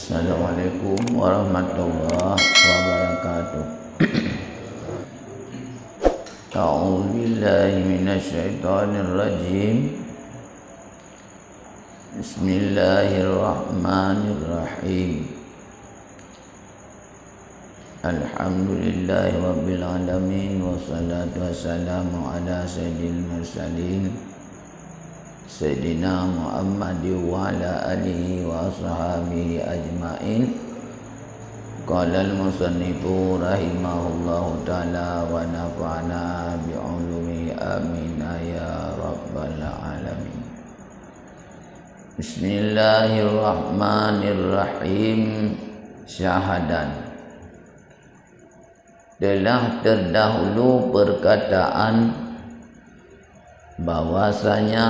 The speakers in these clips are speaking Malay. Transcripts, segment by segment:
Assalamualaikum warahmatullahi wabarakatuh. A'udzu billahi minasyaitonir rajim. Bismillahirrahmanirrahim. Alhamdulillahi rabbil alamin, wassalatu wassalamu ala sayyidil mursalin Sayyidina Muhammad wa ala alihi wa ashabihi ajma'in. Qala al-musannifu rahimahullahu ta'ala wa nafa'ana bi'ulumi amin ya rabbal alamin. Bismillahirrahmanirrahim. Syahadan. Telah terdahulu perkataan bahwasanya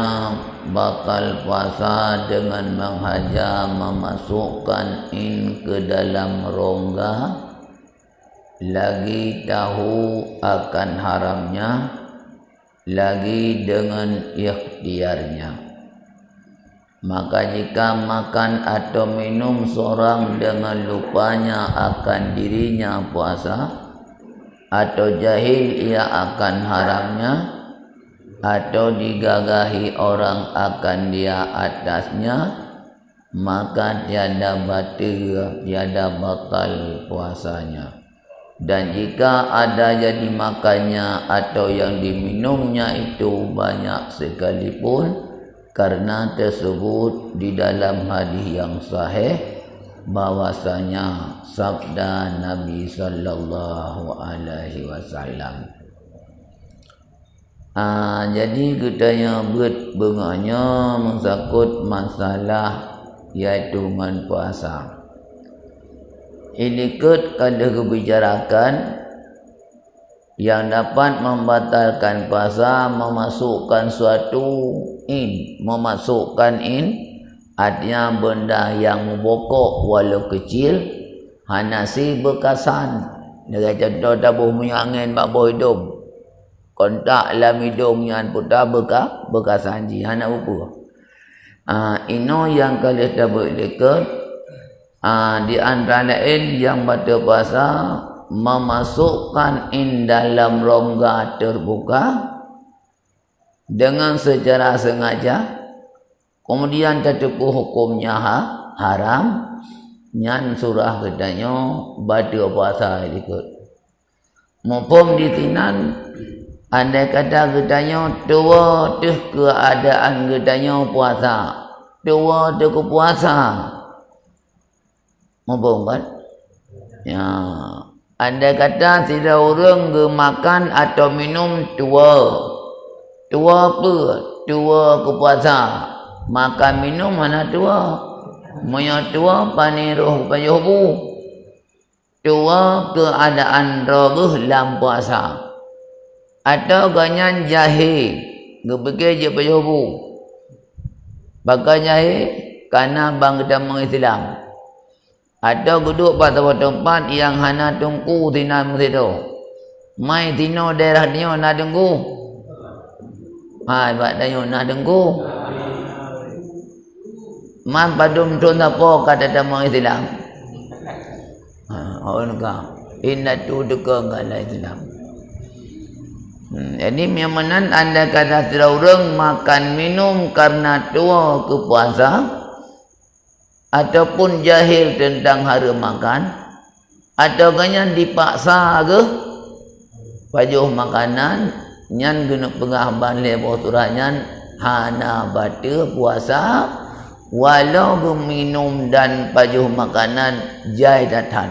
bakal puasa dengan menghaja memasukkan ke dalam rongga, lagi tahu akan haramnya, lagi dengan ikhtiarnya. Maka jika makan atau minum seorang dengan lupanya akan dirinya puasa, atau jahil ia akan haramnya, atau digagahi orang akan dia atasnya, maka tiada batal puasanya. Dan jika ada jadi makannya atau yang diminumnya itu banyak sekalipun, karena tersebut di dalam hadis yang sahih bahwasanya sabda Nabi sallallahu alaihi wasallam. Jadi katanya benganya mensakut masalah iaitu dengan puasa. Ini kada kebicarakan yang dapat membatalkan puasa, memasukkan suatu memasukkan artinya benda yang membokok walau kecil, hanasi bekasan. Dia contoh tabuh minyak angin bak hidung. Kontak dalam hidung yang putar bekas anji anak upu. Ino yang kalian dah berlekar. Di antara lain yang batal puasa memasukkan dalam rongga terbuka dengan secara sengaja, kemudian tertepuh hukumnya haram, nyan surah katanya batal puasa ikut. Mumpung ditinan andai kata katanya tua tu keadaan katanya puasa, tua tu ke puasa, mumpung kan? Ya, andai kata tidak orang ke makan atau minum tua apa? Tua ke puasa, makan minum mana tua? Maya tua paniruh payuhu, tua keadaan roguh dalam puasa. Atau ganyan jahe, gebege je payobu. Bakal jahe karena bang kita mengislam. Atau duduk pada tempat yang hana tungku tina mesido. Mai tino daerah dia nak tunggu. Hai bak dayo nak tunggu. Man padum tun apa kata ta mengislam. Orang ka inna tu deka ngalai Islam. Jadi memang anda kata tidak orang makan minum karena tua ke puasa ataupun jahil tentang hari makan, atau ganyan dipaksa ke pajuh makanan nyan guna pengahban lebo suranyan hana batal puasa walau minum dan pajuh makanan jai datang.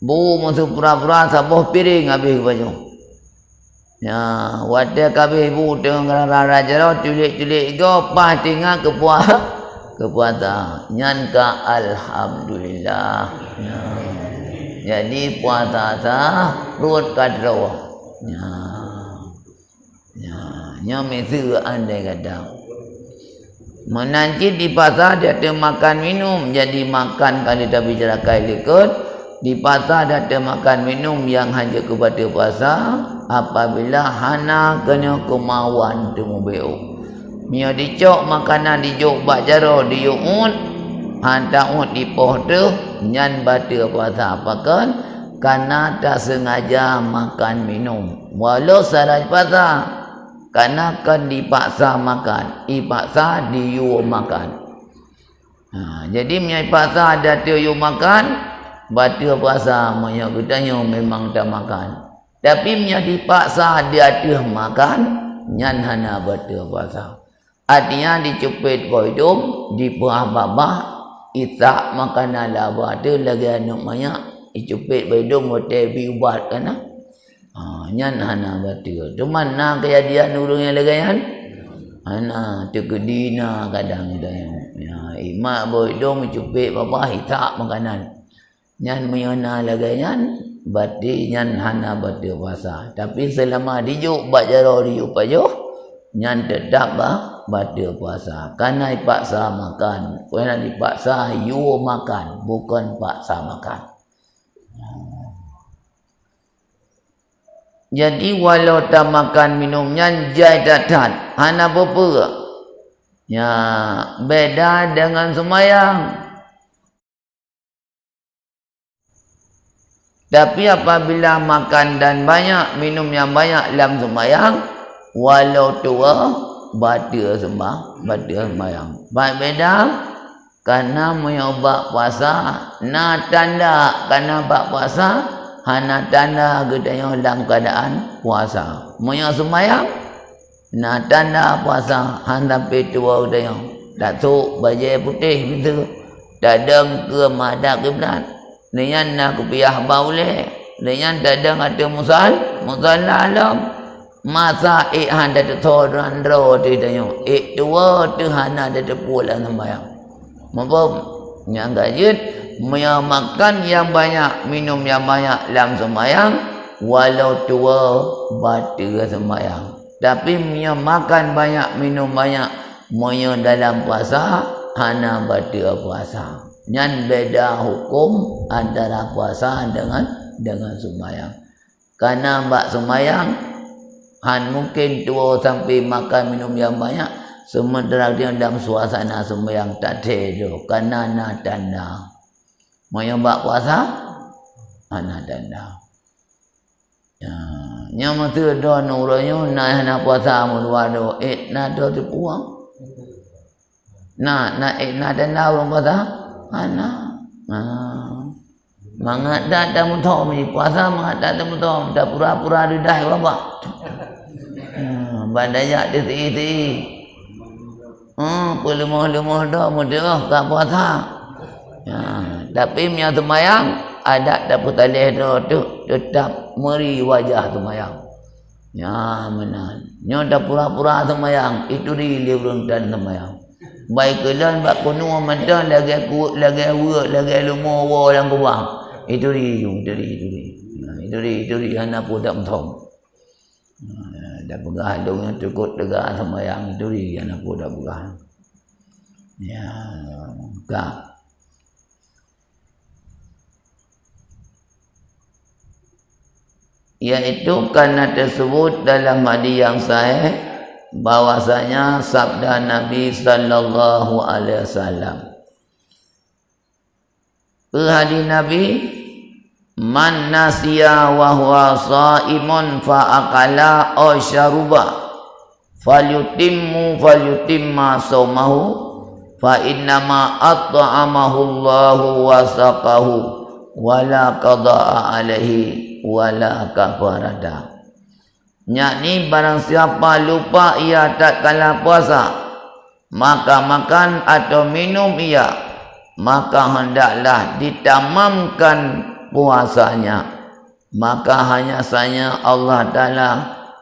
Bu masuk pura-pura sabuh piring habis pajuh. Ya, wadah kabeh ibu dengan raja culik-culik go pas tinggal ke puasa. Nyan ka alhamdulillah. Ya. Jadi puasa sah ruat kadro. Ya. Ya, nya mesti andai kata. Menanti di pasar dia ada makan minum, jadi makan kalau kita bicara kali ikut di pasar dia ada makan minum yang hanya kepada puasa. Apabila hana kena kemauan tu mubeu. Mio dicok makanan dijok bak jaro diuut handak dipoh tu nyan batal puasa apakan karena tak sengaja makan minum walau sarai puasa karena kan dipaksa makan dipaksa diyu makan. Jadi menyai puasa ada tu makan batal puasa menyai katanya memang tak makan tapi menyai dipaksa dia tu makan nyan hana batal puasa. Artinya dicupit hidung dipuah-babah itak makanan laba tu lagi anak banyak dicupit hidung hotel biubat kan nyan hana batal. Cuman nak kejadian urang yang lagi kan hana tu kedina kadang dia ya imak hidung cupit babah itak makanan nyan menyana lagi kan berarti nyan hana batal puasa. Tapi selama dijuk bak jaro dijuk pajuh nyan tetap batal puasa karena dipaksa makan. Kerana dipaksa you makan bukan paksa makan. Jadi walau tak makan minum nyan jai datat hana apa ya beda dengan sembahyang. Tapi apabila makan dan banyak minum yang banyak dalam sembahyang walau tua batal sembahyang. Baik beda karena menyobak puasa na tanda karena bak puasa hana tanda gedanya dalam keadaan puasa. Menyok sembahyang na tanda puasa hana petua gedanya. Datuk baju putih begitu. Dadang ke madak kiblat. Dengan nak kupiah bauleh. Dengan dadang ada musalla alam. Masa handa tertoran ro tu tanya dua tu hana ada pulang sembahyang mabum yang gajut makan yang banyak minum yang banyak dalam sembahyang walau tua batal sembahyang. Tapi makan banyak minum banyak dalam puasa hana batal puasa. Nyan beda hukum antara puasa dengan sembahyang. Karena mbak sembahyang mungkin tua sampai makan minum yang banyak sementara dia dalam suasana sembahyang tak tidur karena nak tanda. Mau bak puasa ana tanda. Nya mesti do nuranya nak puasa mu dua do nak do dipuang. Nak tanda orang puasa ana. Mangat dah mudah puasa mangat dah mudah dah pura-pura dah apa. Bandayak di lemah dah mudah tak puasa. Tapi mian sembahyang ada dapat talih tu tetap meri wajah sembahyang. Ya menan. Nyo dah pura-pura sembahyang itu di liurung dan sembahyang. Baik kelan bak kuno mantan lagi kuat lagi awak lagi lemah wa yang kubang. Itu di hana pun tak mentong. Dah pegah dong cukup tegak sama yang itu dia nak pun dah pegah. Ya, tak. Iaitu karena tersebut dalam hadis yang sahih bahwasanya sabda Nabi sallallahu alaihi wasallam. Hadis Nabi man nasiya wa huwa shaimun fa akala aw syaruba falyutimma saumahu fa innama at'amahu Allahu wa saqahu wala qada'a alaihi wala kafarata. Yakni barang siapa lupa ia tak kala puasa maka makan atau minum ia maka hendaklah ditamamkan puasanya. Maka hanya saja Allah Ta'ala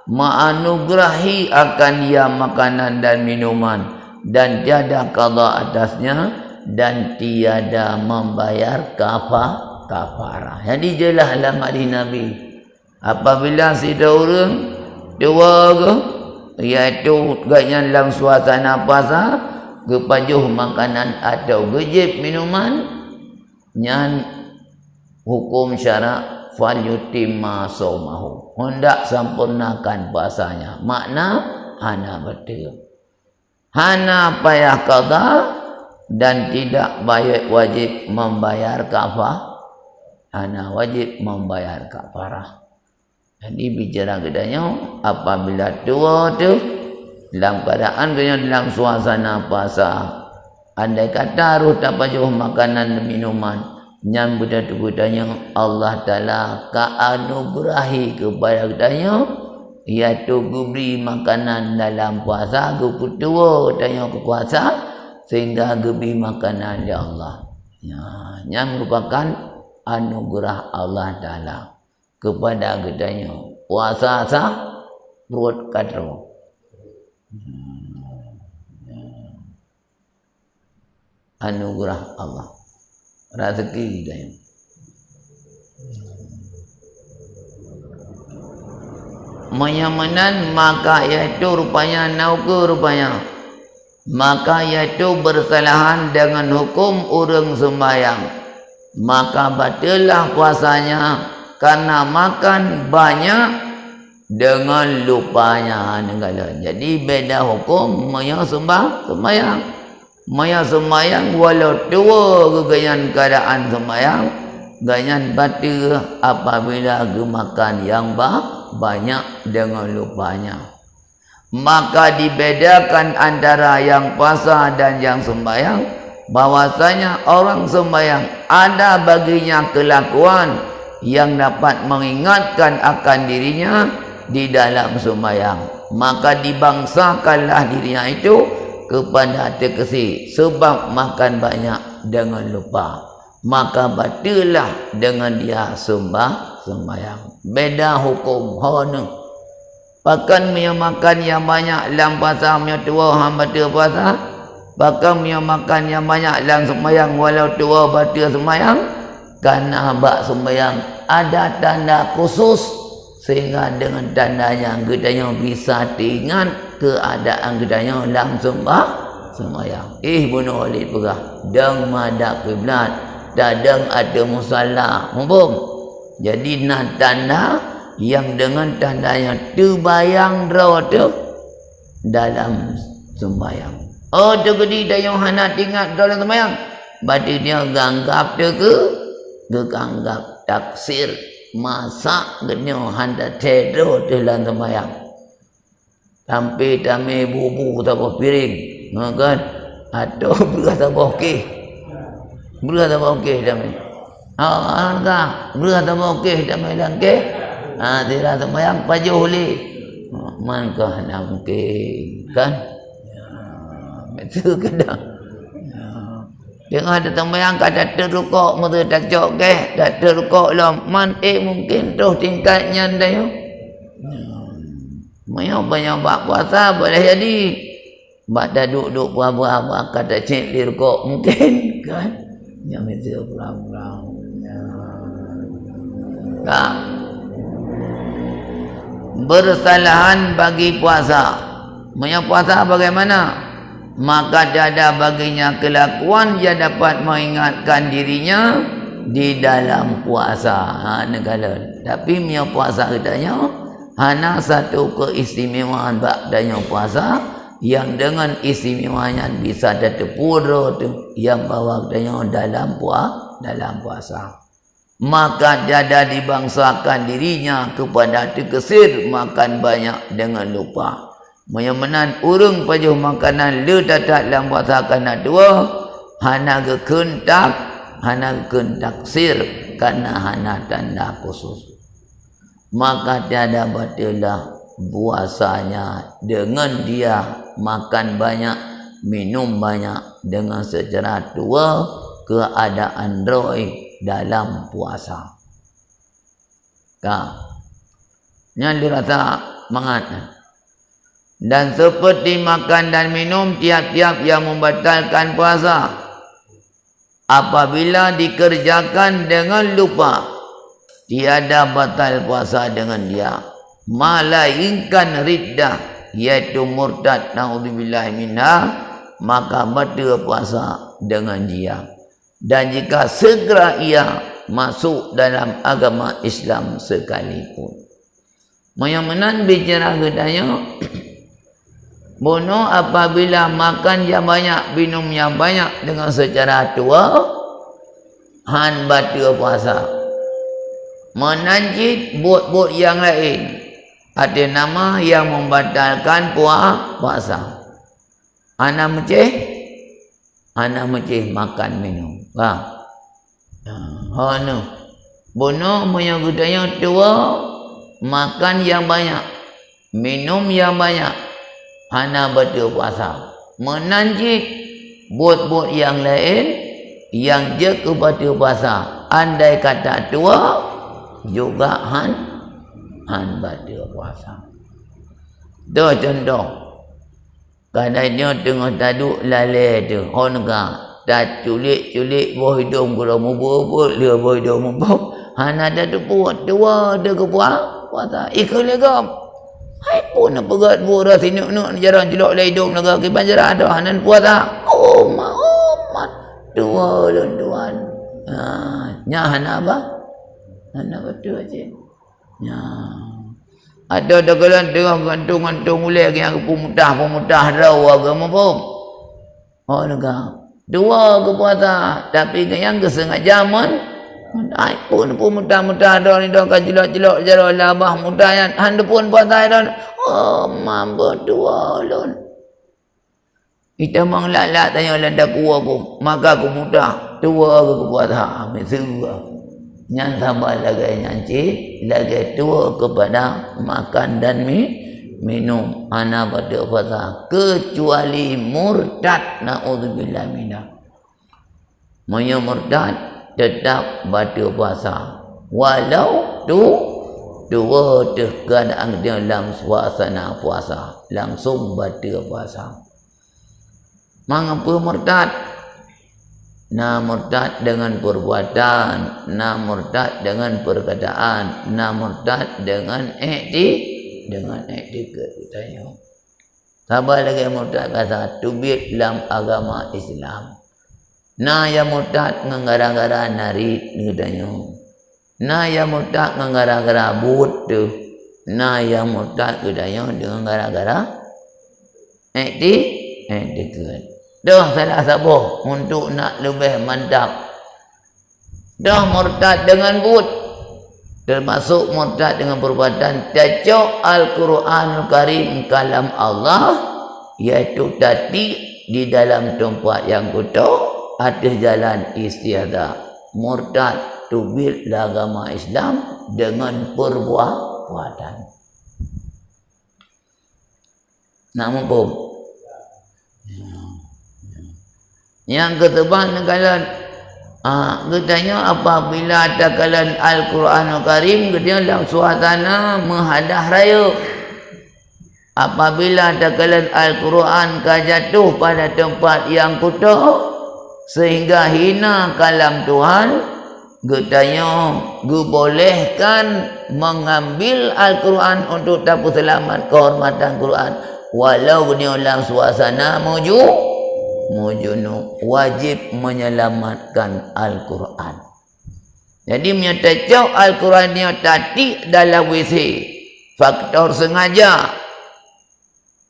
menganugerahi akan dia makanan dan minuman dan tiada qada atasnya dan tiada membayar kafarah. Jadi jelas dalam hadis Nabi apabila sida orang dua ke iaitu gaknya dalam suasana puasa kepajuh makanan atau gejib minuman nyan hukum syarak falyutimma saumahu hendak sempurnakan puasanya. Makna hana batal hana payah qada dan tidak wajib membayar kafar. Ana wajib membayar kafarah. Jadi bicara kedanya apabila tua tu dalam keadaan dalam suasana puasa, andai kata harus tak pajuh makanan dan minuman, yang budak-budaknya Allah Ta'ala keanugerahi kepada kedanya, iaitu beri makanan dalam puasa, ketua tanya ke puasa, sehingga beri makanan ya Allah. Ya, yang merupakan anugerah Allah Ta'ala kepada kedanya. Puasa sah, perut kadro. Anugerah Allah, rezeki hidayah. Menyamanan maka iaitu rupanya nauke rupanya, maka iaitu bersalahan dengan hukum orang sembahyang, maka batallah puasanya karena makan banyak dengan lupanya negala. Jadi beda hukum maya sembahyang. Maya sembahyang walau tua keganyan keadaan sembahyang, ganyan batal apabila gemakan yang banyak dengan lupanya. Maka dibedakan antara yang puasa dan yang sembahyang, bahwasanya orang sembahyang ada baginya kelakuan yang dapat mengingatkan akan dirinya di dalam sembahyang, maka dibangsakanlah dirinya itu kepada terkesi sebab makan banyak dengan lupa, maka batallah dengan dia sembahyang. Beda hukum hono. Bahkan dia makan yang banyak dalam puasa, dia tua batal puasa. Bahkan dia makan yang banyak dalam sembahyang walau tua batal sembahyang, karena bak sembahyang ada tanda khusus, sehingga dengan tandanya gedanya bisa diingat keadaan gedanya dalam sembahyang. Bunuh Walid pegah dang madap kiblat, dadang ada musalla mumpung. Jadi nak tanda yang dengan tandanya terbayang draw tu dalam sembahyang. Oh tu gedi dayung hana ingat dalam sembahyang, berarti dia ganggap dia ke ganggap taksir masak genyo handa tedo dalam sembahyang. Sampai tame bubu tabah piring, kan? Atau beras tabah okey. Beras tabah okey tame. Angka beras tabah okey tame langke. Tidak sembahyang pajuh li. Mankah nak mungkin, kan? Betul ke dah? Tengok ada sembahyang kata terukok mesti tak cok ke, tak terukok lah man mungkin tu tingkatnya dah yo. Maya banyak bak puasa boleh jadi. Bak dah duduk buah-buah kata cek di rukuk mungkin, kan? Yang mesti pulang-pulang. Tak. Bersalahan bagi puasa. Maya puasa bagaimana? Maka tiada baginya kelakuan yang dapat mengingatkan dirinya di dalam puasa. Negala. Tapi punya puasa katanya hanya satu keistimewaan bakdanya puasa yang dengan istimewanya bisa terpura tu yang bawa katanya dalam puasa. Maka tiada dibangsakan dirinya kepada terkesir makan banyak dengan lupa. Menyamanan urung pajuh makanan le datat dalam puasa kana dua hana kentak sir karena hana tanda khusus. Maka tiada batalah puasanya dengan dia makan banyak, minum banyak dengan secara tua keadaan roi dalam puasa. Yang dirasa mengatakan dan seperti makan dan minum tiap-tiap yang membatalkan puasa apabila dikerjakan dengan lupa, tiada batal puasa dengan dia, melainkan riddah iaitu murtad naudzubillah minha, maka batal puasa dengan dia. Dan jika segera ia masuk dalam agama Islam sekalipun. Yang menan bicara gedanya Bunuh apabila makan yang banyak, minum yang banyak dengan secara tua, han batal puasa. Menanjit buat-buat yang lain, ada nama yang membatalkan puasa. Anak meceh makan minum. Faham? No. Bunuh menyebutnya tua, makan yang banyak, minum yang banyak, hana batal puasa. Menanjit buat-buat yang lain yang je ke batal puasa. Andai kata tua juga han batal puasa. Tu contoh. Kadang-kadang tengah taduk lalai tu. Dah culik buah hidung kalau mubuk dia buah hidung mubuk. Hana dah tu buat tua dia ke puasa. Ikut legam. Hai pun nak pegat buah dah sinuk-nuk jarang jelok lah hidung naga ke banjara dah hanan puasa. Oh mat tua lun tuan. Nya hana apa? Hana betul je. Nya ada dagalan tengah gantung mulai yang pemudah raw agama pun. Oh naga. Dua ke puasa, tapi yang kesengaja ai pun mudah-mudah dah ni dah jelok-jelok jaro labah mudah yang hande pun puasa dah. Oh mampu dua lun. Kita manglalat tanya landa kuah aku, maka aku mudah dua ke puasa ambil seru. Yang tambah lagi nyanci, lagi dua kepada makan dan minum ana pada puasa kecuali murtad, naudzubillah minah. Moyo murtad tetap batal puasa walau dua keadaan dia dalam suasana puasa langsung batal puasa. Mengapa murtad? Murtad dengan perbuatan, murtad dengan perkataan, murtad dengan etika tanya. Sabar lagi murtad kata tubik dalam agama Islam. Yang murtad ngara-ngara narik ni tanya. Yang murtad ngara-ngara but tu. Yang murtad tanya dengan gara-gara etika. Dah salah sabar untuk nak lebih mantap. Dah murtad dengan but, termasuk murtad dengan perbuatan tajok Al-Quranul Karim kalam Allah, iaitu tadi di dalam tempat yang kotor ada jalan istiadah. Murtad tubil agama Islam dengan perbuatan. Nak mumpung yang ketebang nekalan katanya apabila ada kalan Al-Quranul Karim katanya dalam suasana menhadah raya. Apabila ada kalan Al-Quran jatuh pada tempat yang kotor sehingga hina kalam Tuhan, katanya dibolehkan mengambil Al-Quran untuk tapu selamat kehormatan Quran walau dia dalam suasana mujunuk, wajib menyelamatkan Al-Quran. Jadi menyatakan Al-Quran ni tadi dalam WC faktor sengaja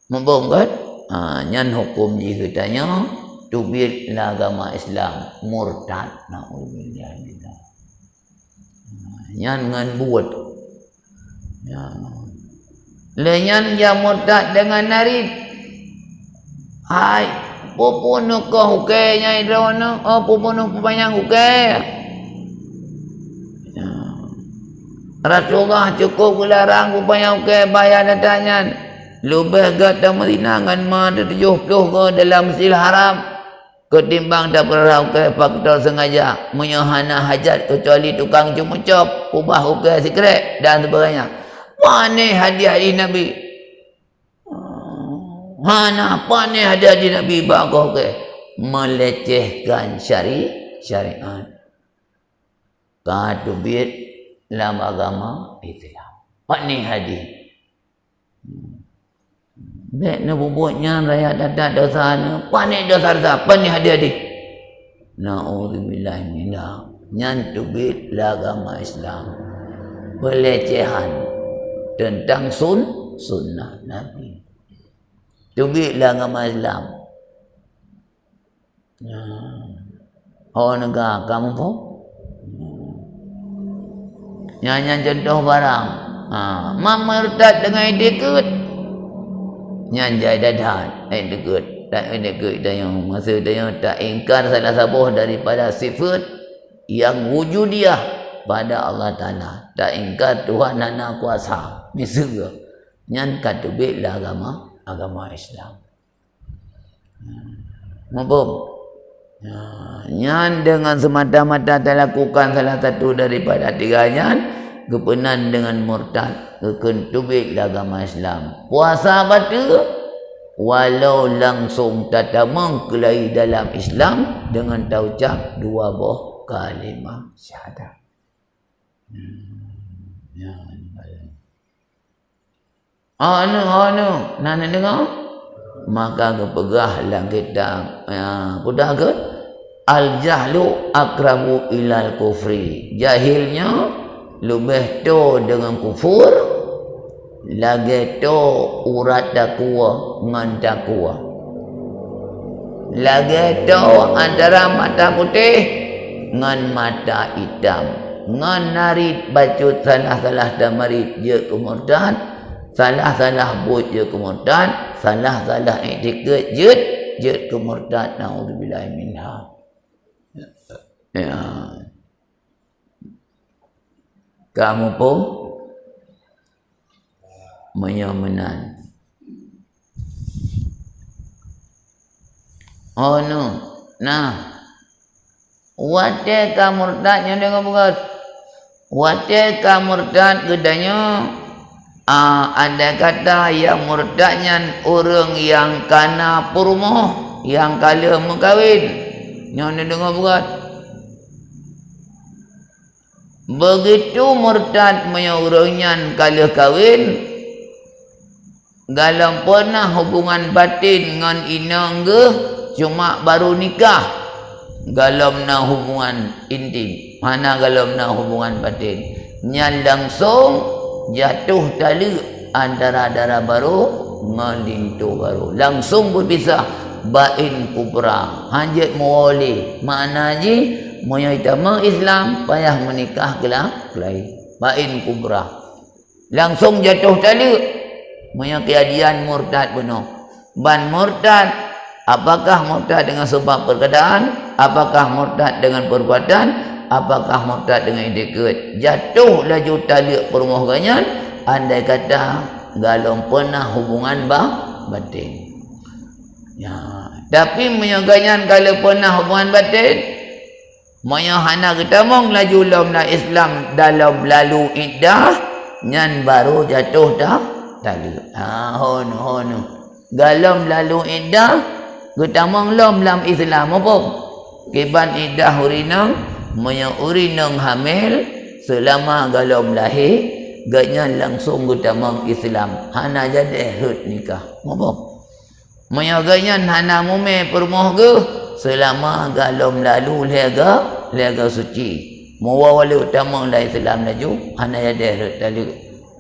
membongkar nyan hukum ji katanya tubir agama Islam murtad, naudzubillah nyan ngan buat lenyan yang murtad dengan narid hai pupuno ko hukai nyai drone pupuno pupanyang hukai. Rasulullah cukup gelarang pupanyang hukai bayar datangan lebih gata merinangan mana 70 ke dalam Masjidil Haram ketimbang tak pernah hukai faktor sengaja menyahana hajat kecuali tukang cumucop ubah hukai sikret dan sebagainya. Mana hadiah di Nabi? Mana apa ni ada di Nabi bagoh ke melecehkan syariat. Kadubit dalam agama Islam. Pak ni hadis. Baik nak bubuhnya raya dadat dosa ni. Pak ni dosa apa ni hadis. Naudzubillah minna. Nyantubit agama Islam. Pelecehan tentang sunnah Nabi. tubiklah agama Islam. Orang negara kamu pun nyanyi contoh barang. Mak murtad dengan idikut nyanyi dadan idikut dan idikut dan yang masa dia tak ingkar salah satu daripada sifat yang wujudiah pada Allah Ta'ala, tak ingkar Tuhan Nana kuasa misalnya nyan katubiklah agama Islam. Mampum nyan dengan semata-mata terlakukan salah satu daripada tiga nyan kepenan dengan murtad kekentubiklah agama Islam. Puasa batu walau langsung tatamang kelai dalam Islam dengan taucap dua buah kalimah syahadat. Nana dengar? Maka kepegahlah kita pudah ke al-jahlu akrabu ilal kufri. Jahilnya lebih to dengan kufur, lagi to urat takwa dengan takwa. Lagi to antara mata putih dengan mata hitam. Dengan narit bacut salah-salah damarit je kemurtad, salah-salah buat je kemurtad, salah-salah etiket je kemurtad. Na'udzubillahi minha. Ya. Kamu pun menyamanan. Oh no. Nah, wate kamurtadnya dengan bukan. Wate kamurtad gedanya ada kata yang murtadnya orang yang kana purmoh, yang kala mengkawin. Yang dengar bukan. Begitu murtad menyuruhnya kala kawin, dalam pernah hubungan batin dengan inang ke, cuma baru nikah. Galam na hubungan intim, mana galam na hubungan batin. Nya langsung jatuh tali antara darah baru dengan lintu baru. Langsung berpisah, bain kubra. Hanjat mewali. Makna ji, moya itama Islam payah menikah kelai. Bain kubra. Langsung jatuh tali. Moya keadaan murtad benar. Ban murtad, apakah murtad dengan sebab perkataan? Apakah murtad dengan perbuatan? Apakah murtad dengan etiket? Jatuh laju tali permohonan, andai kata galong pernah hubungan batin. Ya, tapi menyoganyan kalau pernah hubungan batin, moyohana kita mong laju lomlah Islam dalam lalu iddah, nyan baru jatuh dah tali. Hono. Galom lalu iddah, kita mong lom lam Islam apa? Kiban iddah urinang, moyo urinang hamil selama galom lahir, ganya langsung kita mong Islam. Hana jadi hut nikah. Apa? Moyo ganya hana mume permoh ke selama galom lalu lega suci. Mawa walu tamang la Islam laju, hana jadi hut tali.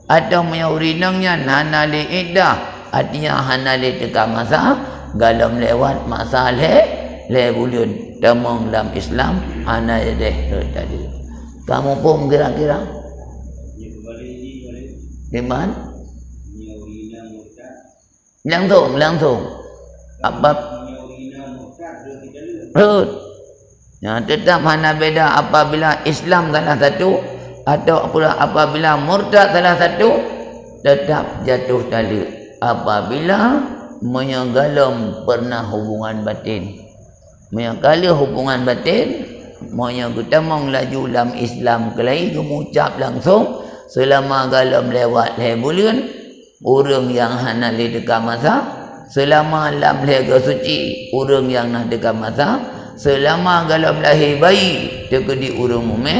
Atau moyo urinangnya hana li iddah, artinya hana li teka masa, galom lewat masa le bulan. Damang dalam Islam hana jadi hut tali. Kamu pun kira-kira di mana? Langsung. Apa? Hut. Ya, tetap hana beda apabila Islam salah satu atau apabila murtad salah satu, tetap jatuh tali apabila menyegalam pernah hubungan batin. Menyegalam hubungan batin, monya kita mong laju dalam Islam kelai mengucap langsung selama galam lewat bulan, orang yang hana le dekat masa, selama lam lega suci, orang yang nak dekat masa, selama galam lahir bayi tekedi urang mume,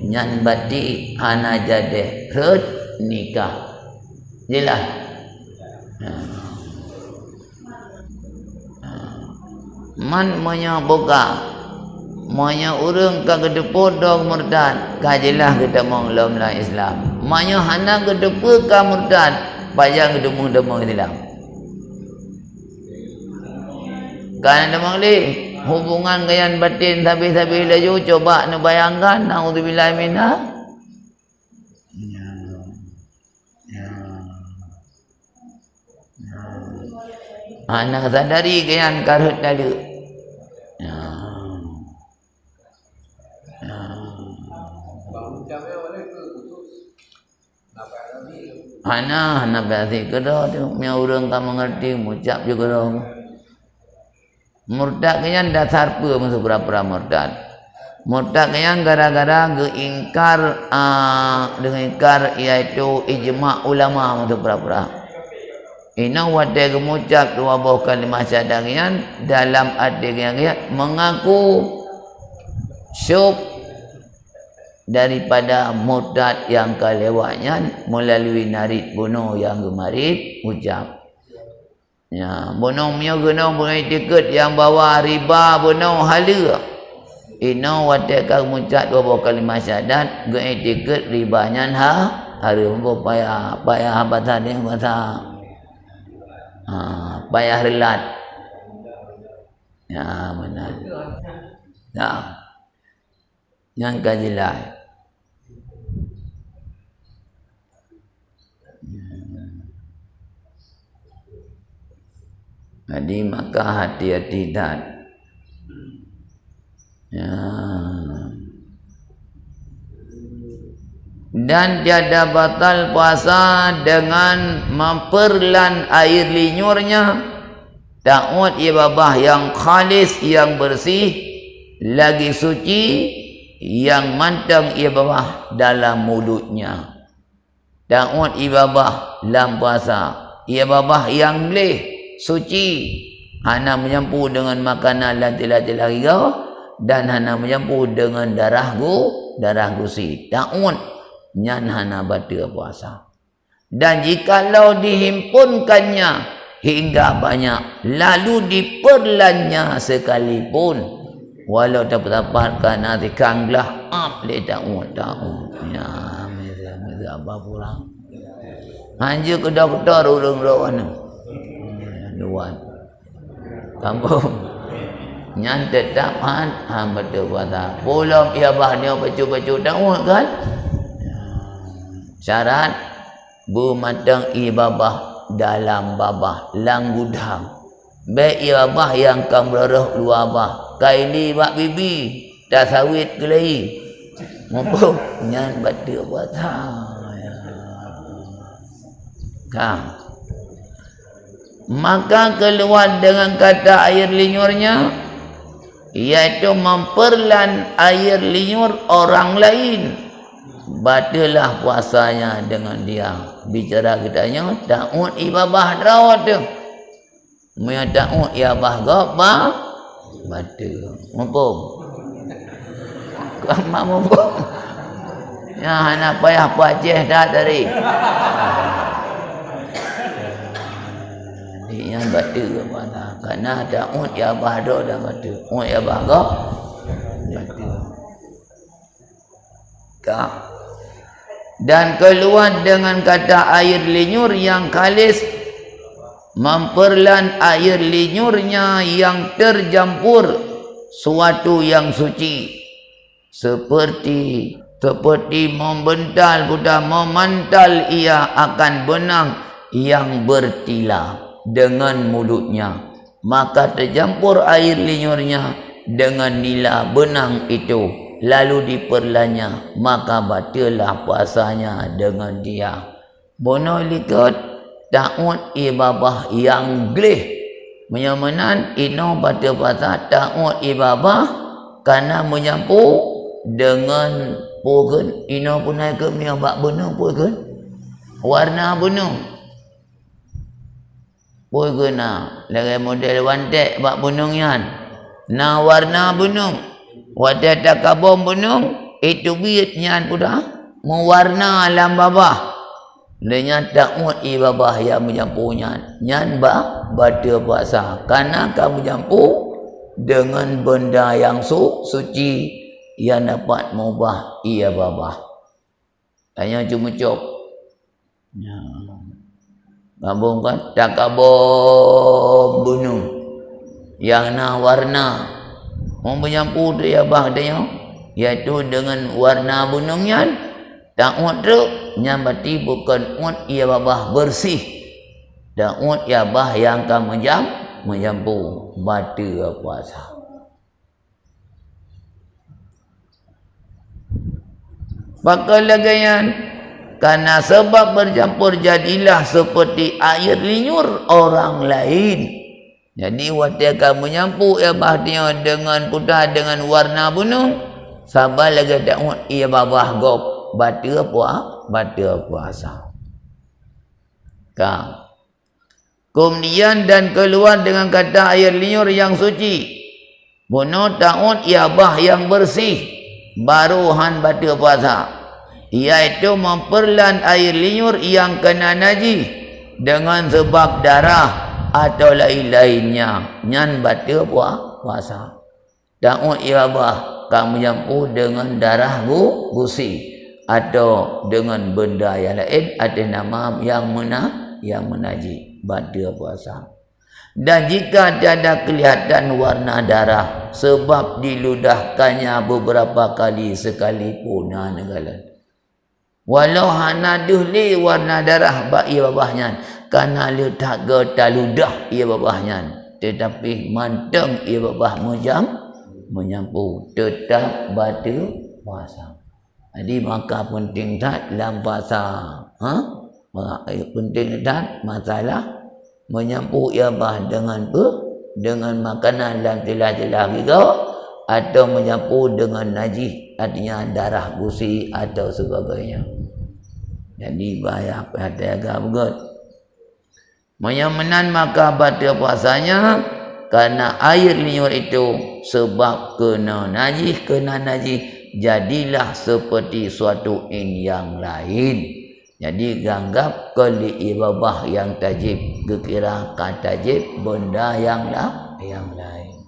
nyan bati hana jadi hut nikah. Jelas. Man monya boga, monya urang ka gedepur dong murtad, kajilah kita mong lomlah Islam. Monya hana gedepur ka murtad, payah gedemu Islam. Kan ada mangli hubungan dengan batin tapi laju coba nu bayangkan naudzubillah minha. Anak sadari kayan karut lalu. Anak berarti kedua tu, punya orang tak mengerti, mengucap juga dong. Murtad kayan dasar apa masuk berapa murtad? Murtad kayan gara-gara geingkar dengan ingkar iaitu ijma' ulama masuk berapa? Ina wadai mengucap dua buah kalimah syahadat kayan dalam arti kayan mengaku syub daripada murtad yang kelewatnya melalui narid bunuh yang gemarit ucap. Ya, bunuh punya guna bunuh tiket yang bawa riba bunuh hala. Ina wadai kau mengucap dua buah kalimah syahadat guna tiket ribanya hari mampu payah batal ni batal. Payah relat. Ya benar. Ya. Yang kajilah. Jadi maka hati-hati dan ya. Dan tiada batal puasa dengan memperlan air linyurnya. Ta'ud ibadah yang khalis, yang bersih, lagi suci, yang mantang ibadah dalam mulutnya. Ta'ud ibadah dalam puasa, ibadah yang leh, suci, hana menyampu dengan makanan lati-lati lagi kau, dan hana menyampu dengan darah gusi. Ta'ud nyan hana batal puasa. Dan jikalau dihimpunkannya hingga banyak lalu diperlannya sekalipun walau dapat-dapatkan nanti kanglah le ta'ud ya meza apa pula hanya ke doktor urang lawan duan kampung nyan tetap batal puasa pulang ia bahnya baca-baca ta'ud kan. Syarat bermatang ibadah dalam babah langgudang. Baik ibadah yang kamu berarah luar bah. Kaili bak bibi dah sawit kelai. Mumpung nyan batal puasa. Kang. Maka keluar dengan kata air linyurnya iaitu memperlan air linyur orang lain. Batalah puasanya dengan dia. Bicara kitanya ta'ud ibadah rawat tu. Maya ta'ud ibadah gapa? Batal. Mumpung. Kamu mumpung. Ya anak payah paceh dah tadi. Dia batal apa? Karena ta'ud ibadah dah batal. Ibadah gapa? Batal. Kak. Dan keluar dengan kata air linyur yang khalis memperlan air linyurnya yang tercampur suatu yang suci seperti membental budak memantal ia akan benang yang bertila dengan mulutnya maka tercampur air linyurnya dengan nila benang itu lalu diperlanya maka batallah puasanya dengan dia. Bono likat ta'ud ibadah yang gleh menyamanan ino batal puasa ta'ud ibadah karena menyampu dengan pogen ino punai ke mia bak benung pogen warna benung pogen lagi model wantek bak benung yan na warna benung wadah takabom benung itu biitnya sudah mewarna alam babah dengan ta'ud ibadah yang menyampunya nyan batal puasa karena kamu jampu dengan benda yang suci yang dapat mengubah ibadah hanya cuma cop ya gabung kan takabom benung yang na warna menyampu tu ya bah dia iaitu dengan warna bunungnya tak ut tu nyambati bukan ut ia babah bersih dan ut ya bah yang kan menyampu batu puasa. Maka lagayan karena sebab bercampur jadilah seperti air linyur orang lain. Jadi waktu akan menyampu ya bah dia dengan putih dengan warna bunung, sabar lagi tak ia babah gop batu puasa. Kemudian dan keluar dengan kata air linyur yang suci. Bunuh ta'ud ia bah yang bersih. Baruhan batu puasa, iaitu memperlan air linyur yang kena najis dengan sebab darah atau lain-lainnya nyan batu puasa. Ta'ud ia bah kamu jampu dengan darah gusi atau dengan benda yang lain ada nama yang menajis batu puasa. Dan jika tiada kelihatan warna darah sebab diludahkannya beberapa kali sekalipun negalan. Walau hana duhli warna darah bak ia babahnya karena letak geta ludah ia babahnya tetapi manteng ia babah menyampu tetap batu puasa. Jadi maka penting tak dalam puasa. Penting tak masalah menyampu ia bah dengan makanan dan celah-celah kita atau menyampu dengan najis artinya darah gusi atau sebagainya. Jadi bahaya perhatian begut. Menyamenan maka batal puasanya karena air liur itu sebab kena najis jadilah seperti suatu yang lain. Jadi ganggap kali ibadah yang tajib kekira tajib benda yang lain.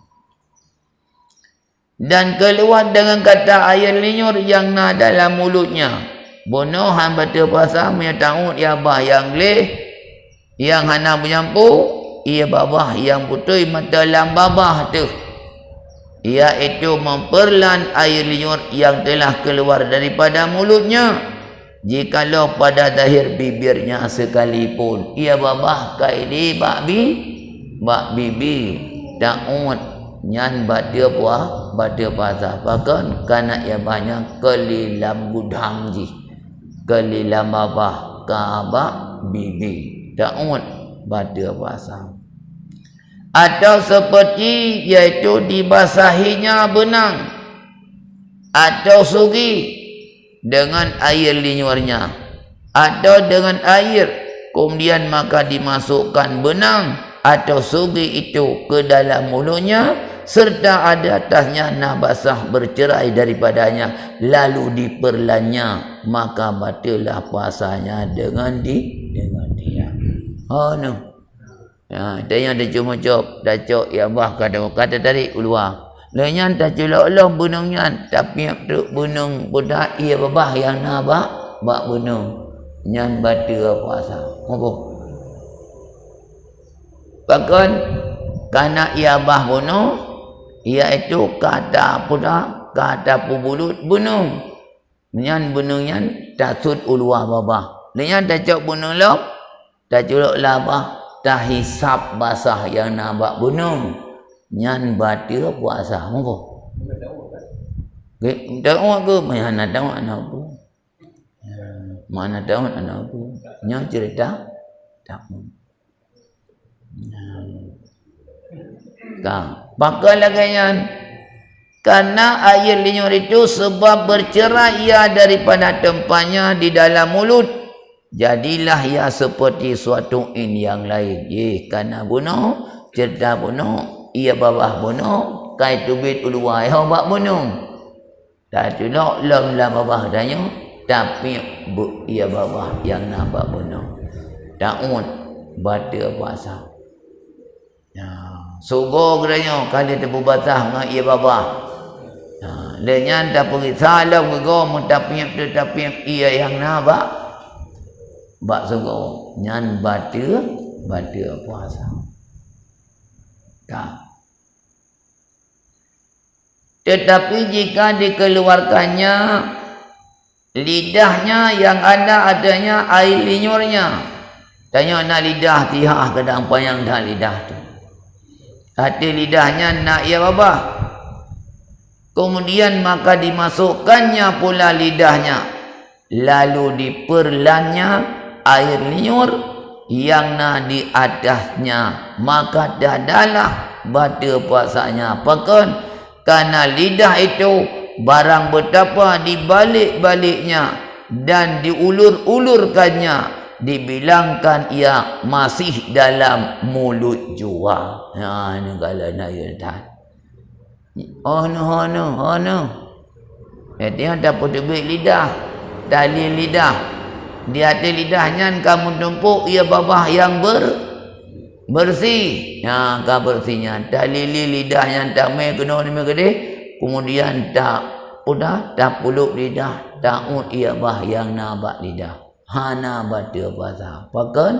Dan keluar dengan kata air liur yang na dalam mulutnya. Bunuh hamba terpuasa menyatakan ia bah yang leh yang hana menyampu ia babah yang putih mata dalam babah tu. Iaitu memperlan air liur yang telah keluar daripada mulutnya. Jikalau pada zahir bibirnya sekalipun ia babah kaili bak bibi ta'ud nyan batu puasa bahkan kana ia banyak kelilam gudang ji kelilam babah kabak bibi ta'ud batu puasa atau seperti iaitu dibasahinya benang atau sugi dengan air linyurnya atau dengan air kemudian maka dimasukkan benang atau sugi itu ke dalam mulutnya serta ada atasnya nabasah bercerai daripadanya lalu diperlannya maka batallah puasanya dengan dia. Oh no. Ya, dia ada cuma cop dah cok ya bah kata tadi keluar. Lenyan tak culok-culok bunungnya tapi tu bunung budak ia babah yang nabak bak bunung nyan batu puasa. Apa? Bahkan karena ia bah bunung iaitu kata pudak kata pubulut bunung nyan bunung nyan tasud ulwa babah. Lenyan tak cok bunung lok tak culok labah tak hisap basah yang nabak bunung. Nyan batu puasa apa? Tahu ke mana tahu anak aku? Mana tahu anak aku? Nyan cerita tak. Bakal lagi nyan karena air liur itu sebab bercerai ia daripada tempatnya di dalam mulut jadilah ia seperti suatu yang lain. Karena bunuh cerita bunuh ia babah bunuh kai tubit uluai bak bunuh tak culok lam babah danyo tapi ia babah yang nampak bunuh ta'ud batu puasa sugo geranyo kali tebu batah dengan ia babah lenyan tak pergi salam go tapi ia yang nampak bak sugo nyan batu puasa. Tetapi jika dikeluarkannya lidahnya yang adanya air linyurnya, tanya nak lidah tihah kadang payang dah lidah tu. Hati lidahnya nak ya babah. Kemudian maka dimasukkannya pula lidahnya, lalu diperlannya air liur yang na di atasnya, maka dadalah bata puasanya. Apakah? Karena lidah itu barang betapa dibalik-baliknya dan diulur-ulurkannya, dibilangkan ia masih dalam mulut jua. Ha ni kalau nak ya dah. Oh no. Dia dapat duit lidah, tali lidah. Di atas lidahnya kamu tumpuk ia babah yang bersih. Ya, ka bersihnya. Tali lidahnya tak mai kena ni gede. Kemudian tak udah tak puluk lidah, tak ia bah yang nabak lidah. Hana bata bahasa. Pakan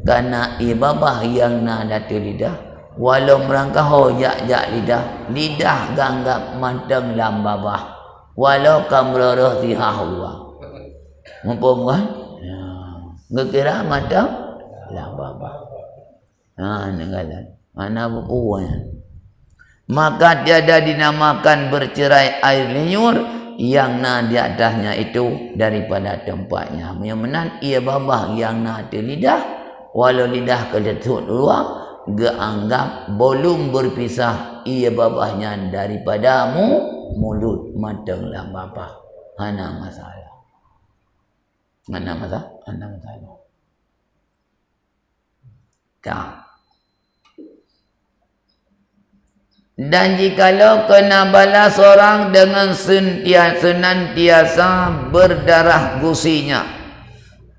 karena ibabah yang na datu lidah. Walau merangkah hojak lidah, lidah ganggap manteng lam babah. Walau kamrarah tihah luar. Mumpung kan? Ya. Ngekira manteng lam babah. Ha nenggalan. Mana bupuan. Maka tiada dinamakan bercerai air liur yang na di atasnya itu daripada tempatnya. Menan ia babah yang na di lidah, walau lidah keletut luar, geanggap belum berpisah ia babahnya daripadamu mulut matenglah babah. Hana masalah. Hana masalah. Tak. Dan jikalau kena bala seorang dengan senantiasa berdarah gusinya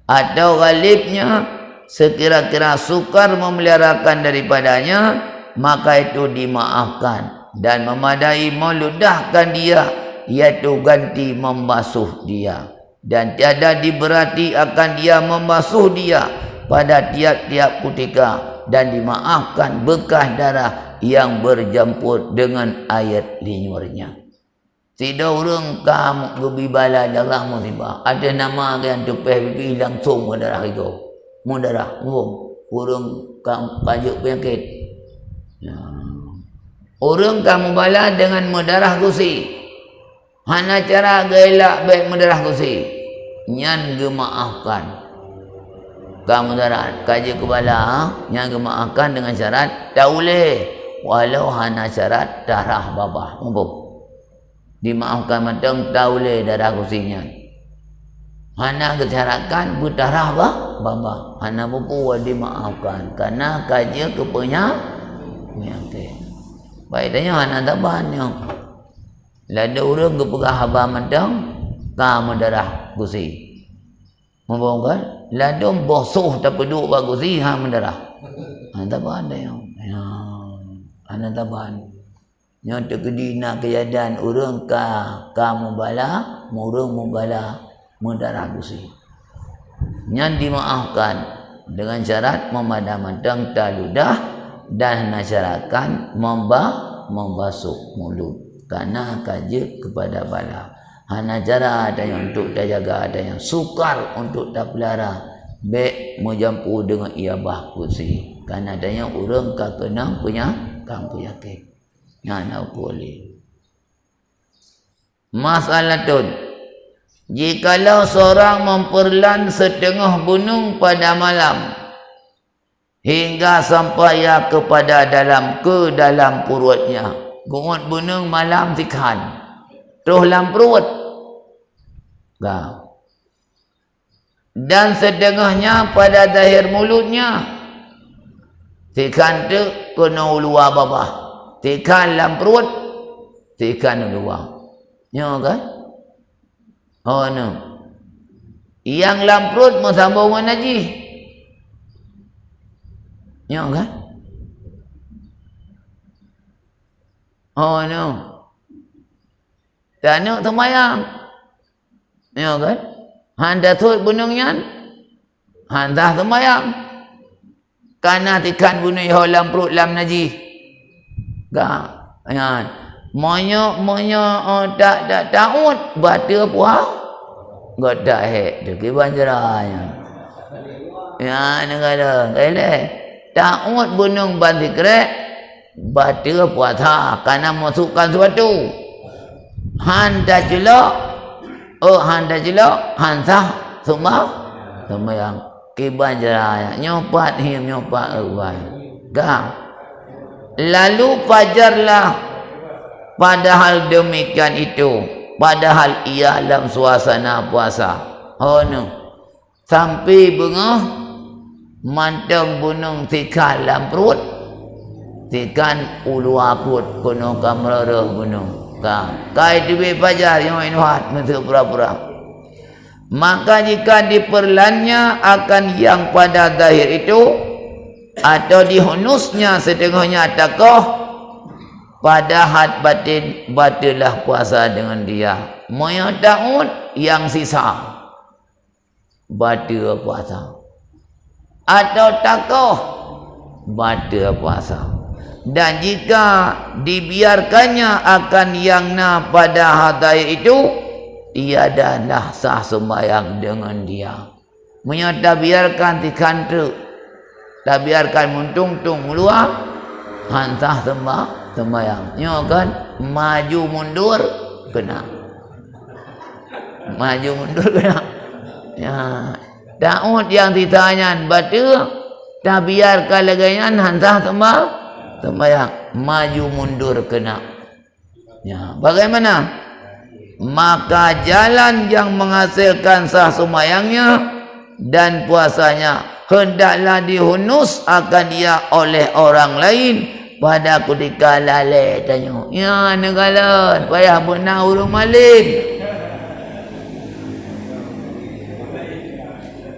atau galibnya sekira-kira sukar memeliharakan daripadanya, maka itu dimaafkan dan memadai meludahkan dia, iaitu ganti membasuh dia, dan tiada diberati akan dia membasuh dia pada tiap-tiap ketika, dan dimaafkan bekas darah yang bercampur dengan air linyurnya. Tidak orang kamu gebi bala darah musibah. Ada nama yang tepeh bibi langsung ke darah itu. Mudarah, orang kajuk penyakit. Ya. Orang kamu bala dengan mudarah gusi. Hana cara gelak baik mudarah gusi. Nyan gemaafkan. Kamu darah kaji kebala, nyan gemaafkan dengan syarat tak boleh. Walau hana syarat darah babah. Dimaafkan matang tak boleh darah gusinya. Hana kesyaratkan berdarah babah. Hana buku dimaafkan karena kaji kepenyakit. Baik tanya hana taban yang lada orang kepegah haba matang kamu darah gusi. Membongkar lada bosuh tak peduk bagusi ha mendarah. Hana taban ada yang. Ya. Hana taban. Yang terkedina kejadian orang kamu bala, orang membala mendarah gusi. Yang dimaafkan dengan syarat memadamkan taludah dan nasyarakan membasuh mulut karena kaji kepada bala. Hana cara ada yang untuk tak jaga, ada yang sukar untuk tak pelihara, baik menjampu dengan iabah kursi karena ada yang orang kena punya kamu yakin. Nak boleh. Masalah tu, jikalau seorang memperlan setengah gunung pada malam hingga sampai kepada ke dalam perutnya. Gunung gunung malam tikan. Terus dalam perut. Dan setengahnya pada zahir mulutnya. Tikan tu kena luar babah. Tikan dalam perut, tikan luar. Ya kan? Oh no. Yang dalam perut bersambung dengan najis. Ya kan? Oh no. Tak nak sembahyang. Ya kan? Handa tut gunungnya. Handa sembahyang. Karena tikan bunuh dalam perut dalam najis. Ya. Moyo tak taut bata puah. Godak hek tu ke banjaranya. Ya negara kale. Taut gunung Bantikrek bata puasa karena masukkan sesuatu. Handa jelok. Handa jelok, hansah sembahyang ke banjaranya. Nyopat him nyopat uai. Gang. Lalu fajarlah. Padahal demikian itu, padahal ia dalam suasana puasa. Oh no. Sampai bengah mantang gunung tikan dalam perut. Tikan ulu aput kuno kamrara gunung. Kai duit fajar yang main hat untuk pura-pura. Maka jika diperlannya akan yang pada zahir itu atau dihunusnya setengahnya takoh pada had batin batilah puasa dengan dia. Moyo taun yang sisa batil puasa. Atau takoh batil puasa. Dan jika dibiarkannya akan yang na pada hadai itu, tiadalah sah sembahyang dengan dia. Moyo tak biarkan tikan tu, tak biarkan muntung-tung meluang, hantah sembahyang. Nyo kan maju mundur kena. Maju mundur kena. Ya, Daud yang ditanya baca tak biarkan lagayan hantah sembahyang. Maju mundur kena. Ya, bagaimana? Maka jalan yang menghasilkan sah sembahyangnya dan puasanya hendaklah dihunus akan dia oleh orang lain pada ketika lalai tanya. Ya negara payah benar urung malim.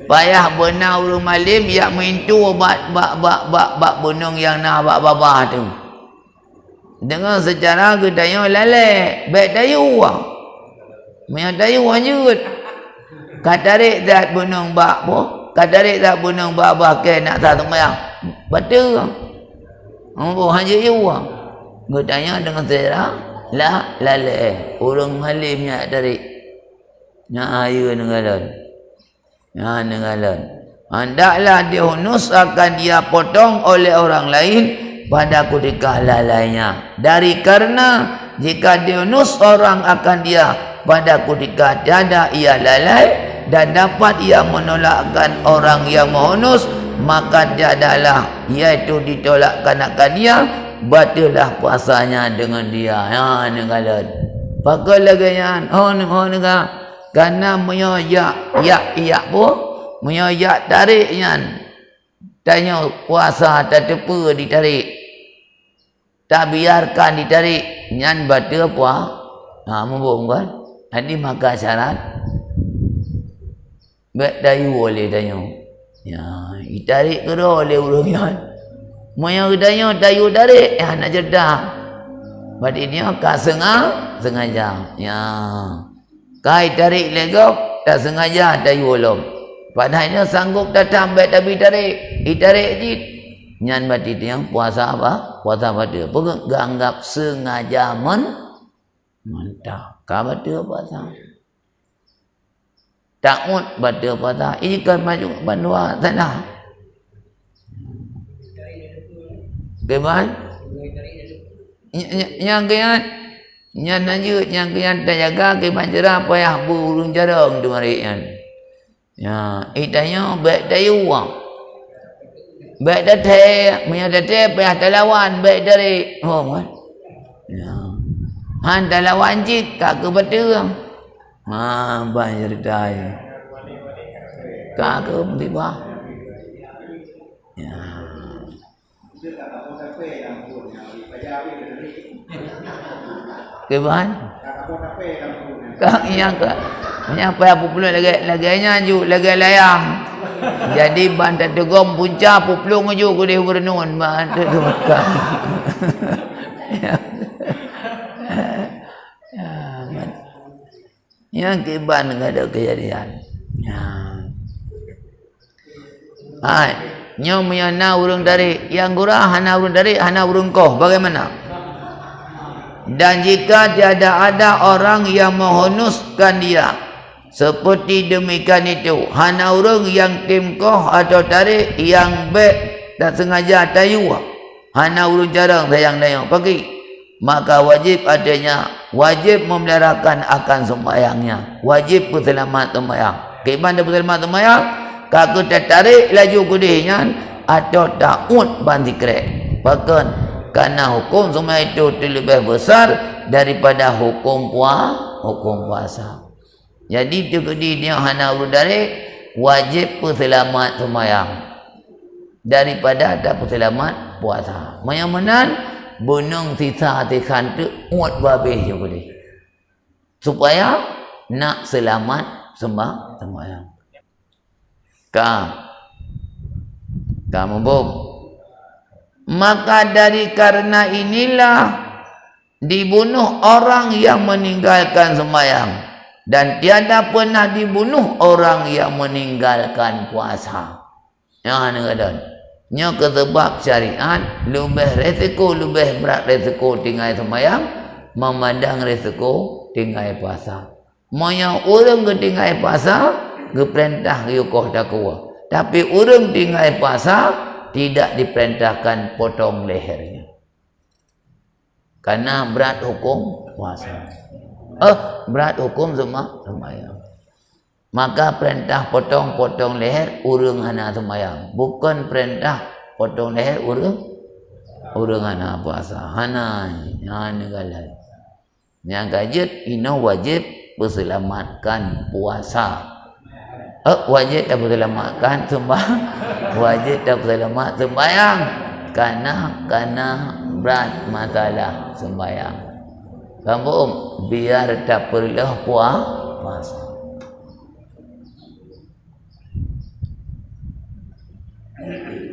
Payah benar urung malim yak mintu bak gunung yang nak babah tu. Dengan secara gedaya lalai, baik dayu ah. Maya dayu anjut. Katarik zat gunung bak po, katarik zat gunung babah ke nak satu mayang. Betul. Oh hanya iwa. Gedanya dengan secara lalai. Urung malimnya tarik. Nya ayu nengalan. Ya nengalan. Hendaklah dihunus akan dia potong oleh orang lain pada ketika lalainya. Dari karena jika dihunus orang akan dia pada ketika tiada ia lalai dan dapat ia menolakkan orang yang menghunus, maka tiadalah iaitu ditolakkan akan dia, batillah puasanya dengan dia. Ya nengalan. Pakai lagi yang negara. Karena menyoyak yak pun menyoyak tariknya. Tanya puasa tak tepa ditarik. Tak biarkan ditarik. Nyan batal puasa. Mumpung kan. Ini maka syarat. Baik dayu oleh tanya. Ya, ditarik ke oleh urung yan. Moyo tanya dayu tarik. Ya nak jedah. Berarti dia kah sengaja. Ya. Kai tarik legok tak sengaja dayu ulum. Padahal sanggup datang baik tapi tarik. Ditarik jit. Nyan berarti dia puasa apa? Puasa pada. Penganggap sengaja mantap. Kau baca puasa. Takut baca puasa. Ini kan maju bandua sana. Bagaimana? Yang kian. Yang lanjut. Yang kian tak jaga. Ke banjara payah burung jarang tu marikan. Ya. Itanya baik dayu wang. Baik datang. Punya datang payah talawan. Baik dari. Oh kan. Ya. Hantar lawan jit kak ke betul. Banyak cerita ya. Kak ke tiba. Ya. Keban? Kak yang ke. Yang apa puluh lagi ju lagi layang. Jadi bantat tegom punca pulung ju ku dia bernun bantat tu. Yang keban enggak ada kejadian. Ya. Nyo menyana urung dari yang gurah hana urung dari hana urung koh bagaimana? Dan jika tiada ada orang yang menghunuskan dia, seperti demikian itu, hana orang yang timkoh atau tarik yang baik tak sengaja tayu, hana urun jarang sayang-sayang pergi, maka wajib adanya, wajib memeliharakan akan sembahyangnya, wajib berselamat sembahyang. Kiban dia berselamat sembahyang, kalau tertarik laju kudihnya atau takut banti krek, bahkan karena hukum sembahyang itu lebih besar daripada hukum puasa. Jadi tu dia hana urun tarik, wajib berselamat sembahyang daripada ada berselamat puasa. Menyamanan bunung sisa hatikan tu uat babih je boleh, supaya nak selamat sembahyang. Kamu bom. Maka dari karena inilah dibunuh orang yang meninggalkan sembahyang, dan tiada pernah dibunuh orang yang meninggalkan puasa. Yang kadang nya sebab syariat lebih resiko, lebih berat resiko tinggal sembahyang memandang resiko tinggal puasa. Monya orang ke tinggal puasa ke perintah yukoh takwa, tapi orang tinggal puasa tidak diperintahkan potong lehernya karena berat hukum puasa. Berat hukum sembahyang. Maka perintah potong leher urang hana sembahyang, bukan perintah potong leher urang hana puasa. Hana galai. Yang kajit ino wajib berselamatkan puasa. Wajib tak berselamatkan sembahyang. Wajib tak berselamat sembahyang karena berat masalah sembahyang. Kamu biar tak perlu puasa.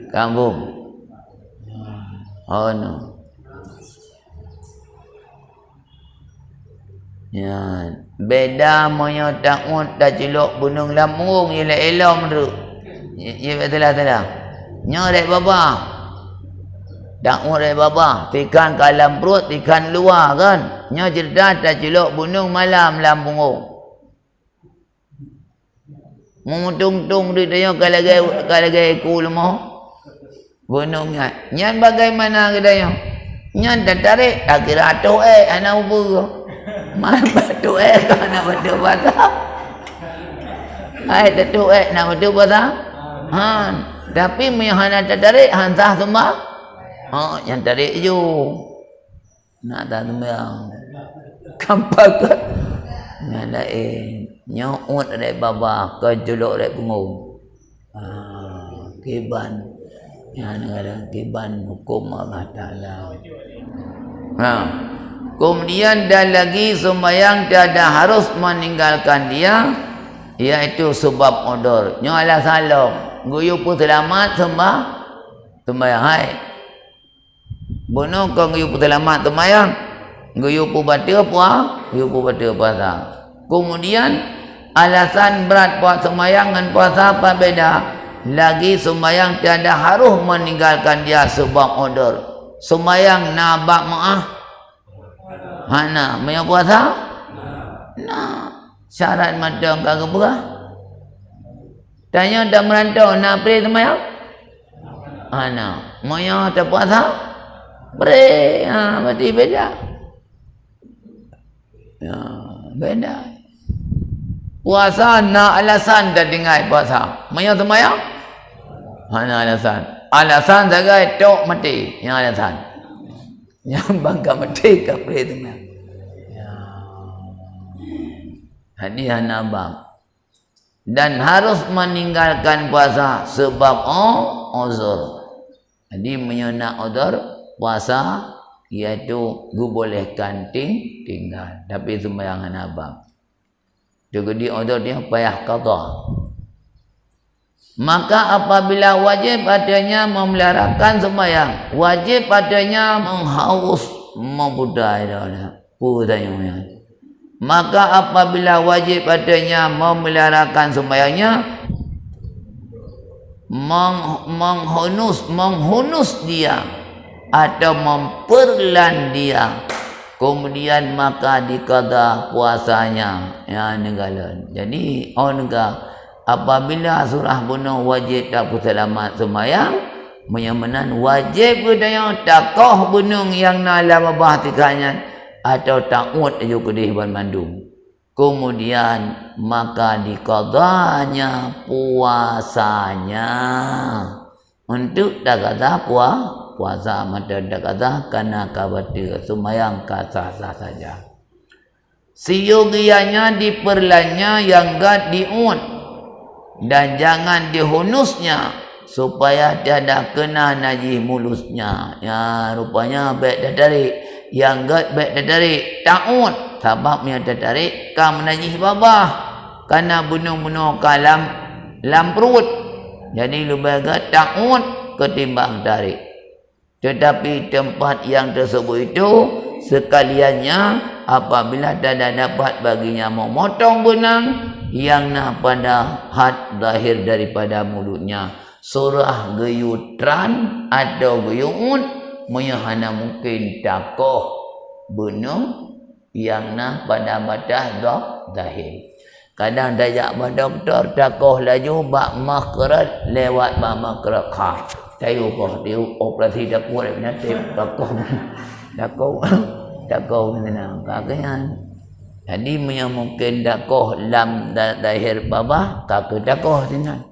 Kampung. Oh no. Ya, beda moyo takut tak celok gunung Lampung elok-elok tu. Ya betul-betul. Nyorek baba. Takut rek baba, tikan ke alam perut, tikan luar kan. Nyo cerdas tak celok gunung malam Lampung. Memutung-tung di dia kalau gay ku lemah. Gunungnya nyan bagaimana kedanya nyan tertarik tak kira atuk anak ubur mana batu nak batu basah tetuk nak batu basah tapi hana tertarik hansah sembah yang tarik je nak tak sembahyang kampak nyan lain nyok rek baba kejolok rek punggung kiban yang ada kiban hukum Allah Ta'ala. Kemudian dan lagi sembahyang tiada harus meninggalkan dia, iaitu sebab odor. Nyo ala salam, guyu pun selamat sembahyang hai. Bunuh kau guyu pun selamat sembahyang, guyu pun baca puasa. Kemudian alasan berat puasa sembahyang dan puasa apa beda? Lagi sembahyang tiada harus meninggalkan dia sebab odor. Sembahyang nabak maah hana maya puasa syarat madang kagak berah. Tanya dah merantau nak pray sembahyang hana maya tak puasa pray berarti beda. Beda. Puasa nak alasan dah dengar puasa maya sembahyang hana alasan saja tok mati yang alasan yang bangga mati ke pray sembahyang hadis hana bang dan harus meninggalkan puasa sebab uzur. Jadi menyenak uzur puasa iaitu bolehkan tinggal tapi sembahyang hana bang. Jadi uzur dia payah qada. Maka apabila wajib adanya memeliharakan sembahyang, wajib adanya menghaus membudai dah putanya. Maka apabila wajib adanya memeliharakan sembahyangnya, menghunus dia atau memperlan dia. kemudian maka dikada puasanya ya negala. Jadi onga apabila surah bunuh wajib tak selamat semayang menyamanan wajib budaya takoh bunung yang nalam abah tikanya atau takut ayo kedih ban mandung. Kemudian maka dikadanya puasanya untuk dak kata puasa mata dak kata kana kabata semayang kasah-sah saja. Siyogianya diperlanya yang gad diun dan jangan dihunusnya supaya tiada kena najis mulusnya. Ya rupanya baik dah tarik yang gad baik dah tarik ta'ud sebabnya dah tarik kam najis babah karena bunuh-bunuh kalam lam perut. Jadi lebih gad ta'ud ketimbang tarik. Tetapi tempat yang tersebut itu sekaliannya apabila tidak dapat baginya memotong benang yang nak pada had zahir daripada mulutnya surah geyutran atau geyuun menyahana mungkin takoh benang yang nak pada batas zahir. Kadang dajak ba doktor takoh laju bak makrat lewat bak makrat kha. Saya dia operasi dapur nanti takoh menang kakaknya. Jadi mungkin dakoh lam dahir babah kakak dakoh dengan.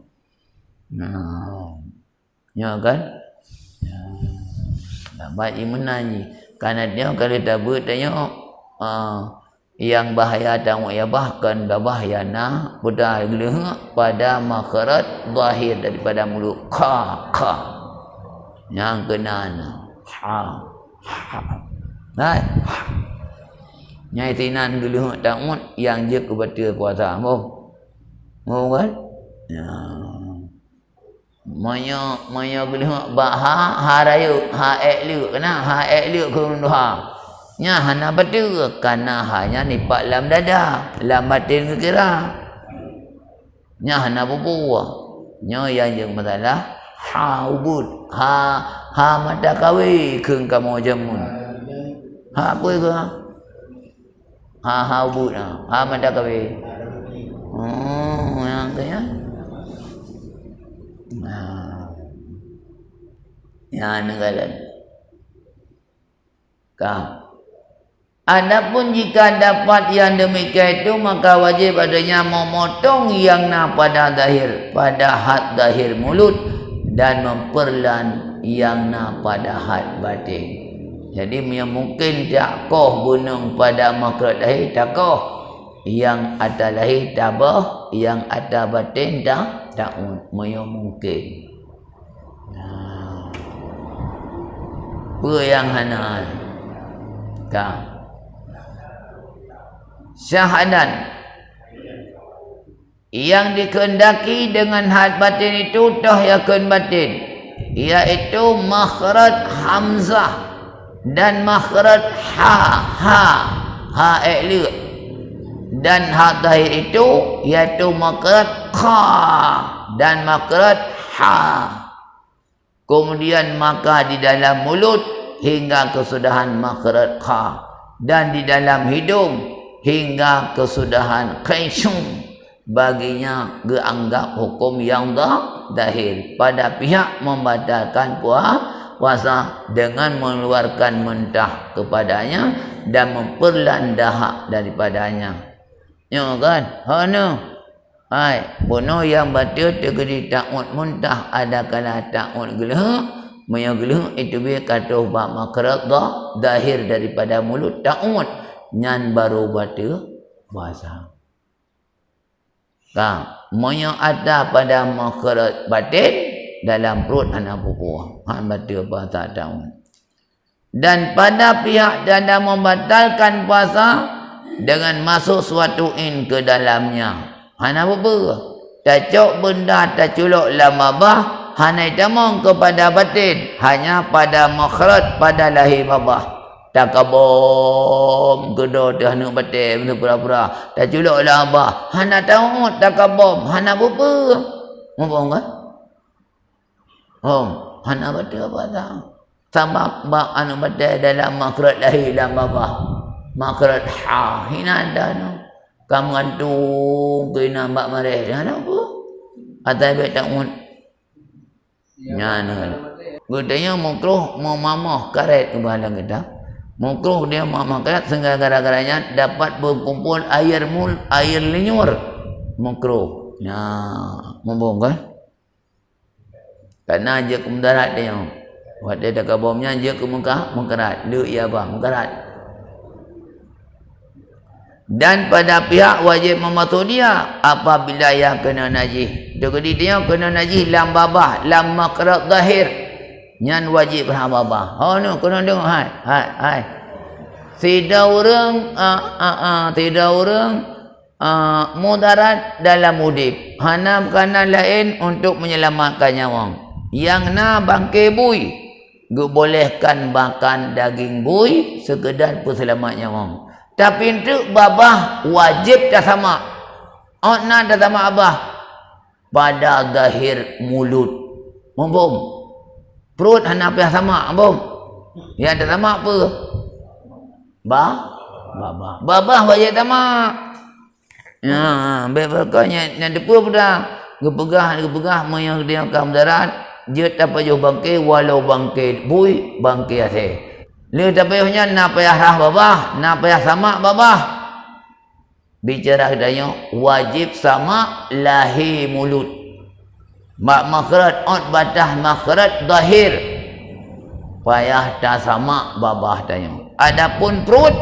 Ya kan? Baik menanyi. Karena dia kalau tabut tanya yang bahaya tamu ya bahkan bahaya na pada pada makharat zahir daripada mulut ka yang kena ha Hai. Nyai tinan geluh takut yang je kebaca puasa. Mau kan? Ya. Maya geluh ba ha rayu ha eklu kena ha eklu kunduha. Nya hana betul karena hanya nipak lam dada, lam batin kira. Nya hana bubuah. Nya yang masalah ha ubud ha mata kawi keung kamu jamun. Ha apa ke? Ha ubud ha mata kawi. Oh yang tu ya. Ya negalan. Adapun jika dapat yang demikian itu maka wajib adanya memotong yang na pada zahir pada had zahir mulut dan memperlan yang na pada had batin. Jadi mungkin takoh bunung pada makrat lahir takoh yang ada lahir tabah yang ada batin tak mungkin. Apa yang hana syahadat yang dikehendaki dengan had batin itu tahyakun batin iaitu makhraj hamzah dan makhraj ha eklu dan had zahir itu iaitu makhraj kha dan makhraj ha. Kemudian maka di dalam mulut hingga kesudahan makhraj kha dan di dalam hidung hingga kesudahan kaisyum baginya dianggap hukum yang zahir pada pihak membatalkan puasa dengan mengeluarkan mentah kepadanya dan memperlan dahak daripadanya. Ya kan? Hai, bunuh yang batil terjadi takut muntah ada kala takut gelah, gelah itu dia kata bab makhraj zahir daripada mulut takut nyan baru batil puasa. Moyo ada pada makhraj batin dalam perut anak buku batil puasa tahun. Dan pada pihak dada membatalkan puasa dengan masuk suatu in ke dalamnya. Hana apa? Tacuk benda taculuk lamabah hana tamong kepada batin hanya pada makhraj pada lahir babah. Takabom gedo dah nak batin pura-pura taculuk lamabah hana tahu takabom hana apa? Ngomong kan? Hana batin apa tak? Sabab anu batin dalam makhraj lahir lamabah. Makrat ha hina ada no. Kamu gantung ke nampak mareh dah apa? Atai bet tak mun. Nyana. Gudanya makruh mau mamah karet ke bahalang kita. Makruh dia mamah karet sehingga gara-garanya dapat berkumpul air linyur. Makruh. Ya, mumpung kan? Karena je ke mendarat dia. Buat dia tak bomnya je ke Mekah, mengkerat. Dia ya bah, mengkerat. Dan pada pihak wajib mematuh dia apabila yang kena najis. Jadi dia kena najis lam babah, lam makrat zahir. Nyan wajib babah. Oh no, kena dengar hai. Tidak orang mudarat dalam udip. Hana makanan lain untuk menyelamatkan nyawa. Yang na bangkai bui. Bolehkan makan daging bui sekedar perselamat nyawa. Tapi untuk babah wajib dah sama. Nak dah sama abah. Pada zahir mulut. Mumpung. Perut hana apa sama. Mumpung. Yang dah sama apa? Babah. Babah wajib sama. Ya, bekanya yang depa dah. Gepegah mayang dia kam darat. Dia tak payah bangkai walau bangkai bui bangkai asih. Dia tak payahnya nak payah rah babah, nak payah sama babah. Bicara daya wajib sama lahi mulut. Mak makrat ot batah makrat zahir. Payah tak sama babah daya. Adapun perut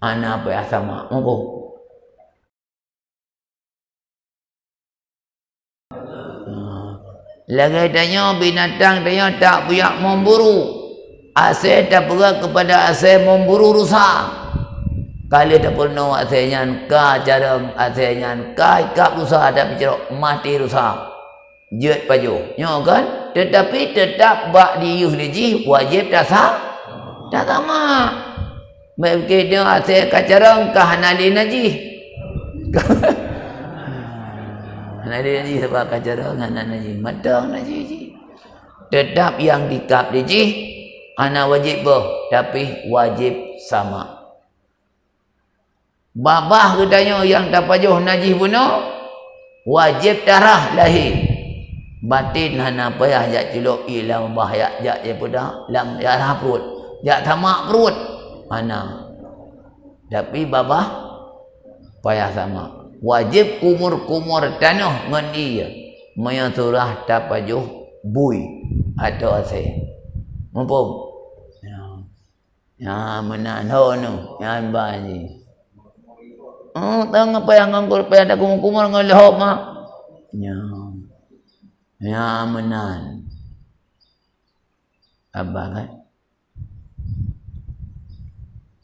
ana payah sama. Mumpung. Lagi tanya binatang tanya tak punya memburu. Asal tak bergerak kepada asal memburu rusa. Kali tak pernah asalnya ka cara asalnya ka ikap rusa ada bicara mati rusa. Jet paju. Nyo kan? Tetapi tetap bak diuh liji wajib tak sah. Tak sama. Mungkin dia asal kacarang ka hanali najis. Hanali najis sebab kacarang hanali najis. Matang najis. Tetap yang dikap liji ana wajib tapi wajib sama. Babah katanya yang tak pajuh najis bunuh wajib darah lahir. Batin hana payah jak celok ilang bahaya jak je pada lam darah perut. Jak tamak perut ana. Tapi babah payah sama. Wajib kumur-kumur tanah mandi maya surah tak pajuh bui atau asih. Mumpung. Ya menan hono yan bani. Tang apa yang nganggur pa ada kumur ngol hop ma. Ya menan. Abah kan.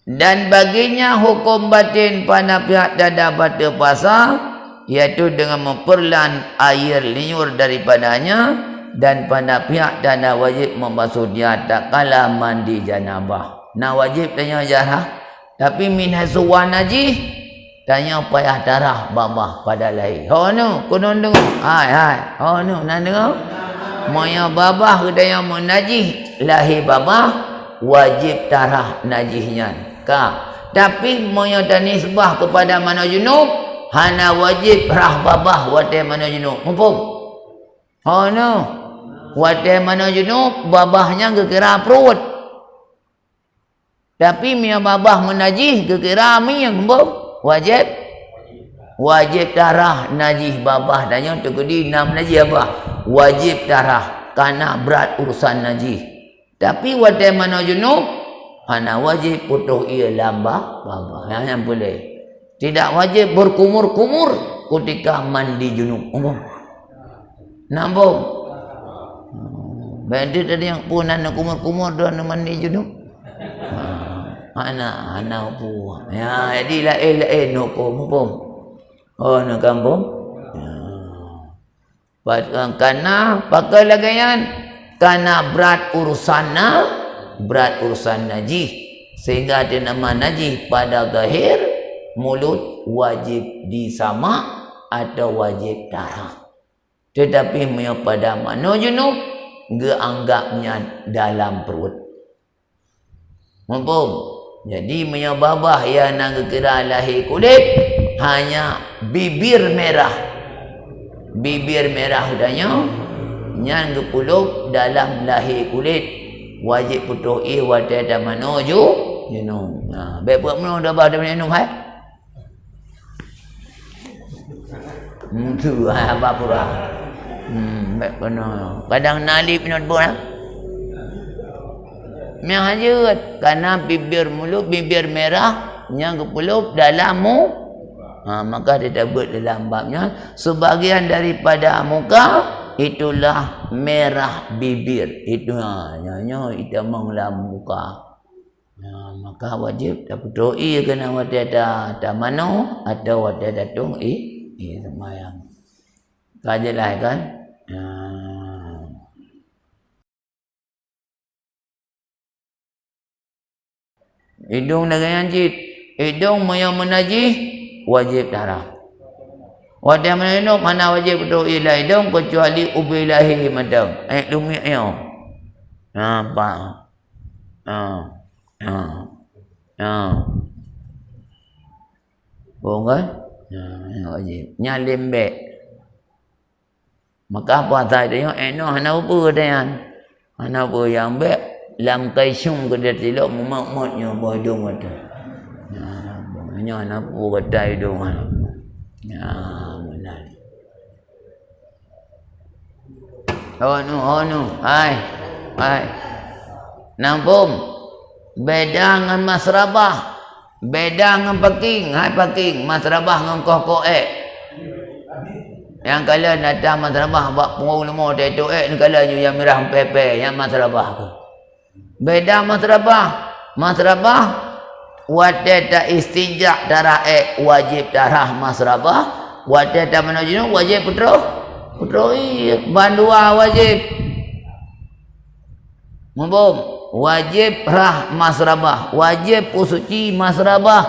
Dan baginya hukum batin pada pihak dada batu puasa iaitu dengan memperlan air liur daripadanya dan pada pihak dada wajib membasuh dia tak kala mandi janabah. Nah wajib tanya jarah. Tapi min hasuwan najis tanya payah darah babah pada lain. Oh no, kuno dengar. Hai. Oh no, nak dengar? Maya babah kedaya menajis lahir babah wajib darah najisnya. Tapi maya dan nisbah kepada mana junub hana wajib rah babah watai mana junub. Mumpung. Oh no. Watai mana junub babahnya kekira perut. Tapi mia babah menajis kekira yang wajib darah najis babah dan tegedi 6 najis apa? Wajib darah karena berat urusan najis. Tapi watai mana junub hana wajib putuh ia lambah babah. Yang boleh. Tidak wajib berkumur-kumur ketika mandi junub. Nambung. Benda tadi yang pun anak kumur-kumur dan mandi junub. Anak pu. Ya, jadi lain no pom. Oh, nak kampung. Ya. Karena pakai lagayan karena berat urusan najis sehingga ada nama najis pada zahir mulut wajib disama atau wajib darah. Tetapi pada mana junub geanggapnya dalam perut. Mumpung Jadi menyababah ia nak kira lahir kulit hanya bibir merah. Bibir merah danya nyan gepulup dalam lahir kulit wajib putui wate da manoju minum. Ha baik buat minum dah bah minum hai. Tu apa pura. Baik benar. Kadang nalip minum buah. Yang hajat karena bibir mulut bibir merah yang gepulup dalam maka dia dapat dalam babnya sebahagian daripada muka itulah merah bibir itu nyanyo hitam dalam muka. Maka wajib dapat doi kena wada ada mano atau wada datung semayang. Kajalah kan. Hidung dengan jid. Hidung yang menajih wajib darah. Wadah menenuk mana wajib betul ilah hidung kecuali ubilahi madang. Lumik yo. Nampak. Boleh? Wajib. Nyalembek. Maka apa tadi yo hana apa dan. Hana apa yang baik. Lam kaisum ke dia tilok memak-maknya buah hidung kata. Banyak apa kata hidung. Benar. Honu. Hai. Nampum. Beda dengan masrabah. Beda dengan paking. Hai paking. Masrabah dengan kokoek. Yang kalian datang masrabah buat punggung lemah dia tu ni kalian yang merah pepe yang masrabah tu. Beda masrabah wate tak istinja darah wajib darah masrabah wate tak menajinu wajib putro bandua wajib mabum wajib rah masrabah wajib usuci masrabah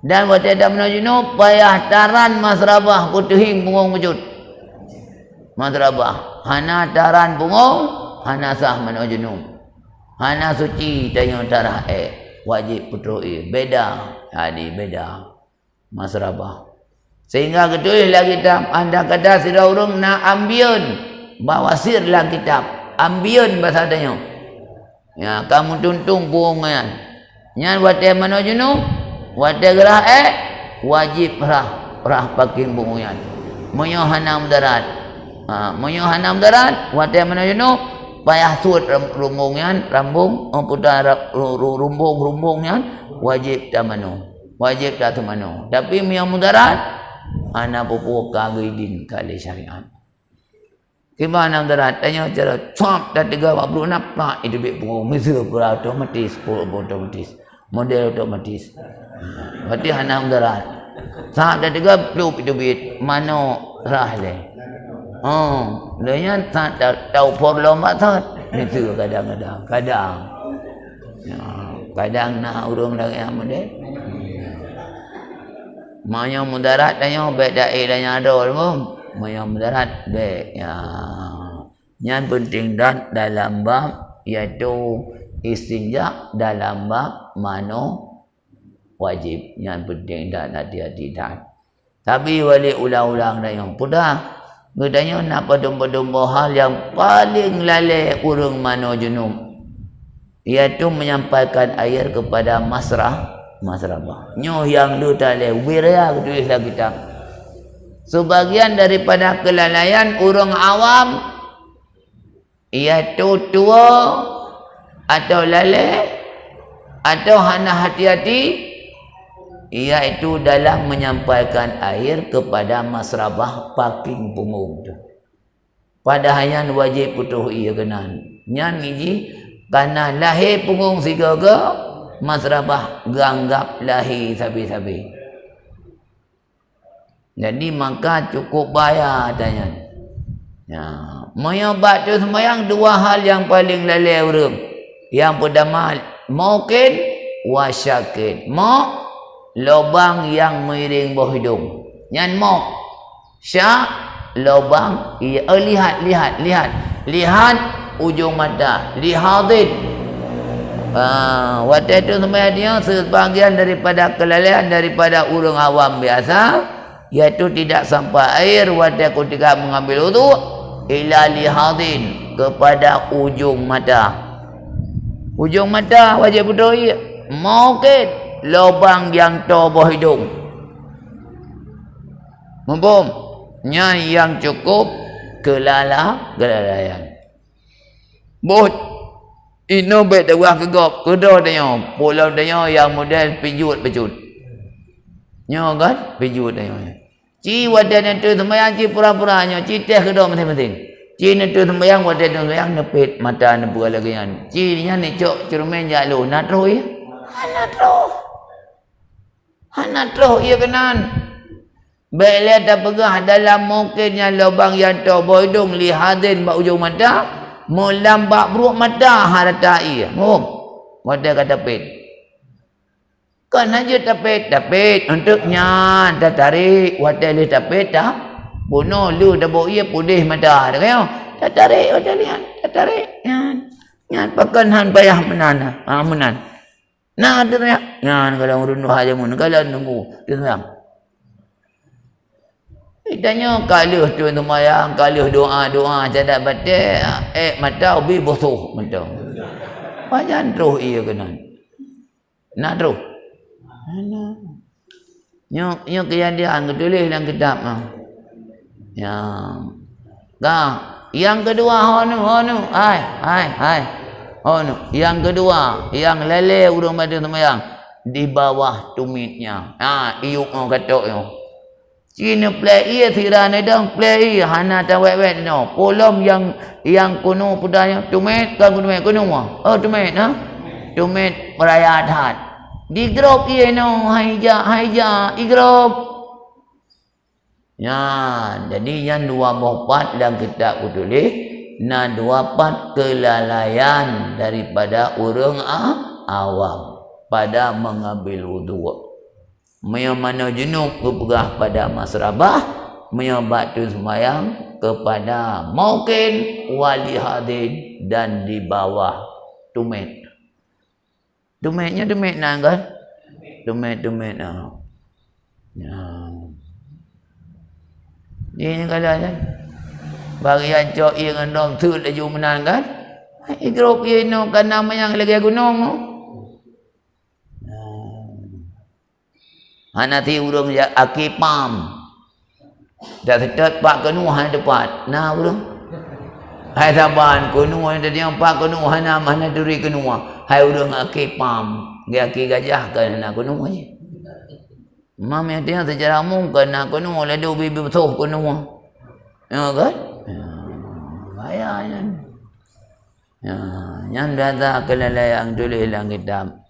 dan wate tak menajinu payah taran masrabah putuhing punggung wujud masrabah hana taran punggung hana sah menajinu hana suci tanya darah wajib putroi beda beda masrabah sehingga ketulis lah kitab anda kata sira urung nak ambion bawasir lah kitab ambion bahasa tanya ya kamu tuntung buongan nyan wate manojunu wate gerah wajib rah pakai bunguyan moyo hanam darat wate manojunu payah suat rumbungnya rambung putar rumbungnya wajib tak mano tapi yang mudarat ana pupu kagidin kali syariat gimana mudarat tanya cara cop dah 36 nak itu bik punggung mesti otomatis model otomatis berarti ana mudarat saat dah 30 itu bik mano rah le dia tak tahu lomba tak. Itu kadang. Kadang nak urung lagi yang model. Maya mudarat tanya baik dai dan ada orang. Maya mudarat baik ya. Yang penting dan dalam bab iaitu istinja dalam bab mano wajib. Yang penting dan hati-hati dan. Tapi wali ulang-ulang dan yang pudah Gedanya nak padum-padum hal yang paling lalai urung mano junub iaitu menyampaikan air kepada masrabah. Nyoh yang lu tale wirya tulislah kita. Sebagian daripada kelalaian urung awam iaitu tua atau lalai atau hana hati-hati iaitu dalam menyampaikan air kepada masrabah paking punggung tu. Padahal wajib putuh ia kenan. Nyan iji karena lahir punggung sigaga masrabah ganggap lahir sabi-sabi. Jadi maka cukup bayar tanya. Ya, menyebab tu sembahyang dua hal yang paling lalai urang. Yang pertama mungkin wasyakin. Lubang yang miring bawah hidung. Yang syak lubang lihat ujung mata. Lihadin Waktu itu sembahyang dia sebahagian daripada kelalaian daripada orang awam biasa, iaitu tidak sampai air waktu ketika mengambil wudu ila lihadin, kepada ujung mata. Ujung mata wajib berdoa mungkin lubang yang toboh hidung. Mumpung yang cukup kelalaian. Bot ino bet dah kegop kedo dia pulau dia yang model pijut pecut nyo kan pijut dia ci wadan itu sembahyang ci pura-puranya ci teh kedo penting-penting ci itu sembahyang wadan sembahyang nepit mata nebu lagi kan ci nya ni cok cermin jalu natro ya natro iya kenan bele dah pegah dalam mungkinnya lubang yang toboh hidung lihadin ba ujung mata melambak buruk mata haratai. Wadah kata tapit. Kan aja tapit untuknya dah tarik wadah le tapit dah. Bunuh lu dah bau ia pudih mata dah kayo. Dah tarik wadah lihat, dah tarik. Nyan pakan han payah menan. Menan. Nah ada ya. Nyan kalau urun haja mun kalau nunggu dia sayang. Tanya kaluh tu sembahyang, kaluh doa cadat batik, mata ubi bosuh mata. Pajan terus ia kena. Nak terus. Nyo kejadian ketulis dalam kitab mah. Ya. Dah, yang kedua honu. Hai. Honu. Yang kedua, yang lele urang pada sembahyang di bawah tumitnya. Iuk mau katok yo. Cina play ia tirana dong play hana tawet no polom yang kuno pudanya tumet kan tumet kuno tumet tumet perayaan hat di grup ia no haija grup ya jadi yang 24 dan kita tulis na 24 kelalaian daripada orang awam pada mengambil wudu. Mana junub berpegah pada masrabah, batu sembahyang kepada mungkin wali hadin dan di bawah tumet. Tumetnya tumet nang kan? Tumet nah. Ya. Ini kalau ada bagian cok yang andong tu laju menang kan? Igrup ini kan nama yang lagi gunung. Nanti urang ya akipam. Dah setet pak kenu han depan. Nah urang. Hai saban kenu han dia pak kenu hana mana duri kenu. Hai urang akipam. Dia aki gajah kan nak kenu aja. Mam yang dia sejarah mungkin nak kenu ledu bibi betul kenu. Ya kan? Bayarnya. Ya, yang dah kelalaian tulis dalam kitab.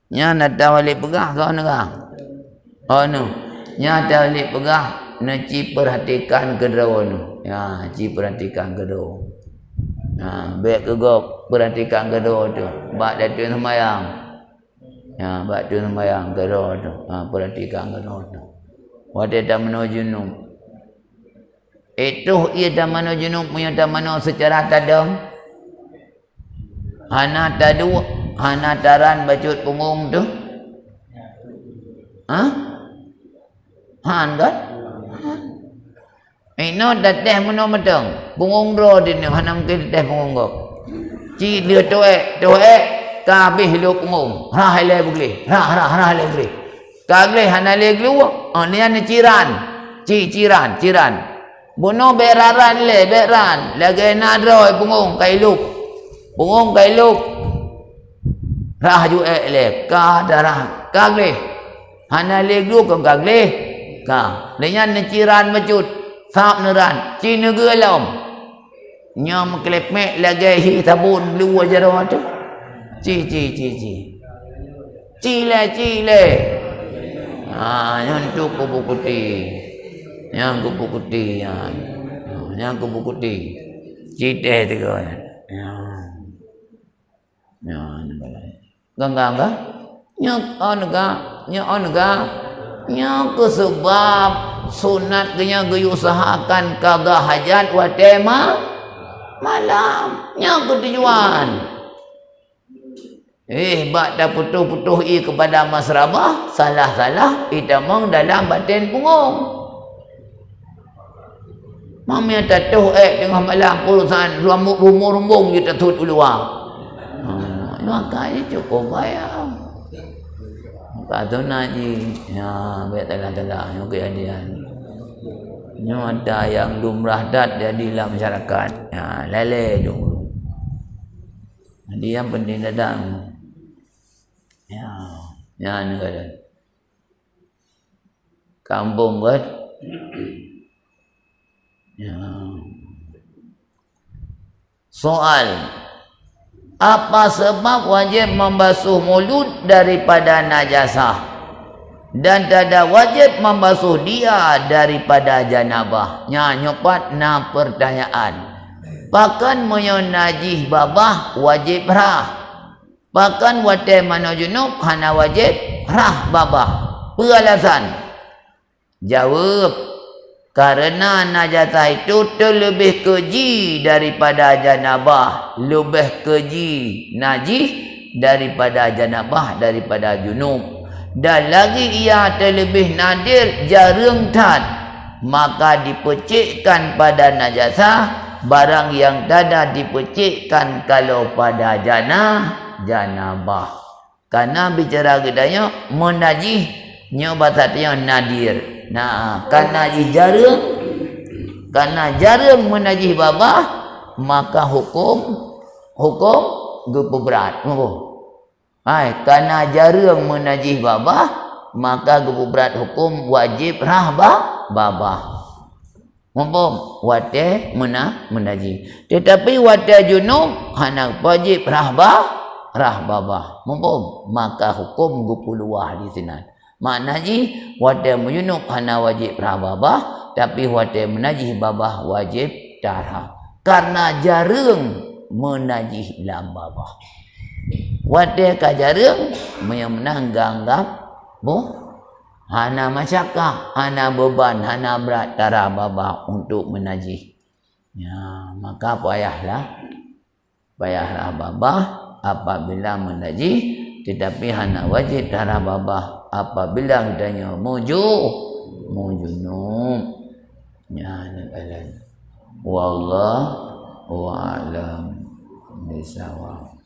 Nya nak tawalik pegah kau negah. Nya tawalik pegah nak ci perhatikan kedua nu. Ya, ci perhatikan kedua. Baik kegop perhatikan kedua tu. Bak datu sembahyang. Ya, bak tu sembahyang kedua tu. Perhatikan kedua tu. Wada damano junub. Itu ia damano junub punya damano secara tadam. Hana tadu hana taran bacut punggung tu. Han kan? Ino dateh meno meteng. Punggung ro din hanam ke teh punggung gok. Ci dia toek kabeh lu punggung. Ha le bugli. Ha le bugli. Kagle hana le glu. Ni an ciran. Ciran. Bono beraran le beran. Lagi nadro punggung kailuk. Punggung kailuk. Rah ju le ka darah kagle hana le glu ko kagle ka lenyan ciran mecut sap neran ci negelom nyam klepmek lagi hi sabun lu jaro tu ci le yang tu kubu kuti yang kubu kuti ci teh tu Gangga nya onaga nya ke sebab sunat kena geyu usahakan qada hajat wa tema malamnya ketujuan. Bak dah putuh-putuh kepada masrabah, salah-salah itamang dalam batin punggung. Mami tatuh tengah malam urusan rumbung kita tut luar. Makanya cukup bayar. Kata naji, ya baik telah yang kejadian. Ada yang lumrah dat jadi dalam masyarakat. Ya, lele dulu. Jadi yang penting datang. Ya negara. Kampung kan. Ya. Soal, apa sebab wajib membasuh mulut daripada najasah dan tidak wajib membasuh dia daripada janabah? Nyopat na pertanyaan. Pakan moyo najih babah wajib rah. Pakan wate mano junub hana wajib rah babah. Peralasan? Jawab, karena najasah itu terlebih keji daripada janabah, lebih keji najis daripada janabah, daripada junub. Dan lagi ia terlebih nadir, jarang tad, maka dipecikkan pada najasah barang yang tidak dipecikkan kalau pada janabah. Karena bicara gedanya menajih, nyobatnya nadir. Nah, karena jarang menajih babah, maka hukum gupu berat. Karena jarang menajih babah, maka gupu berat hukum wajib rah babah. Mumpung wate menajih. Tetapi wate junub hana wajib rah babah. Mumpung maka hukum gupu luah di sini. Maknanya wate menjunub hana wajib rah babah, tapi wate menajih babah wajib darah. Karena jarang menajih dalam babah. Wate ka jarang menanggap hana masyakah, hana beban, hana berat darah babah untuk menajih. Ya, maka payahlah babah apabila menajih, tetapi hana wajib darah babah apabila hidanya junub. Ya, wallahu a'lam bishawab.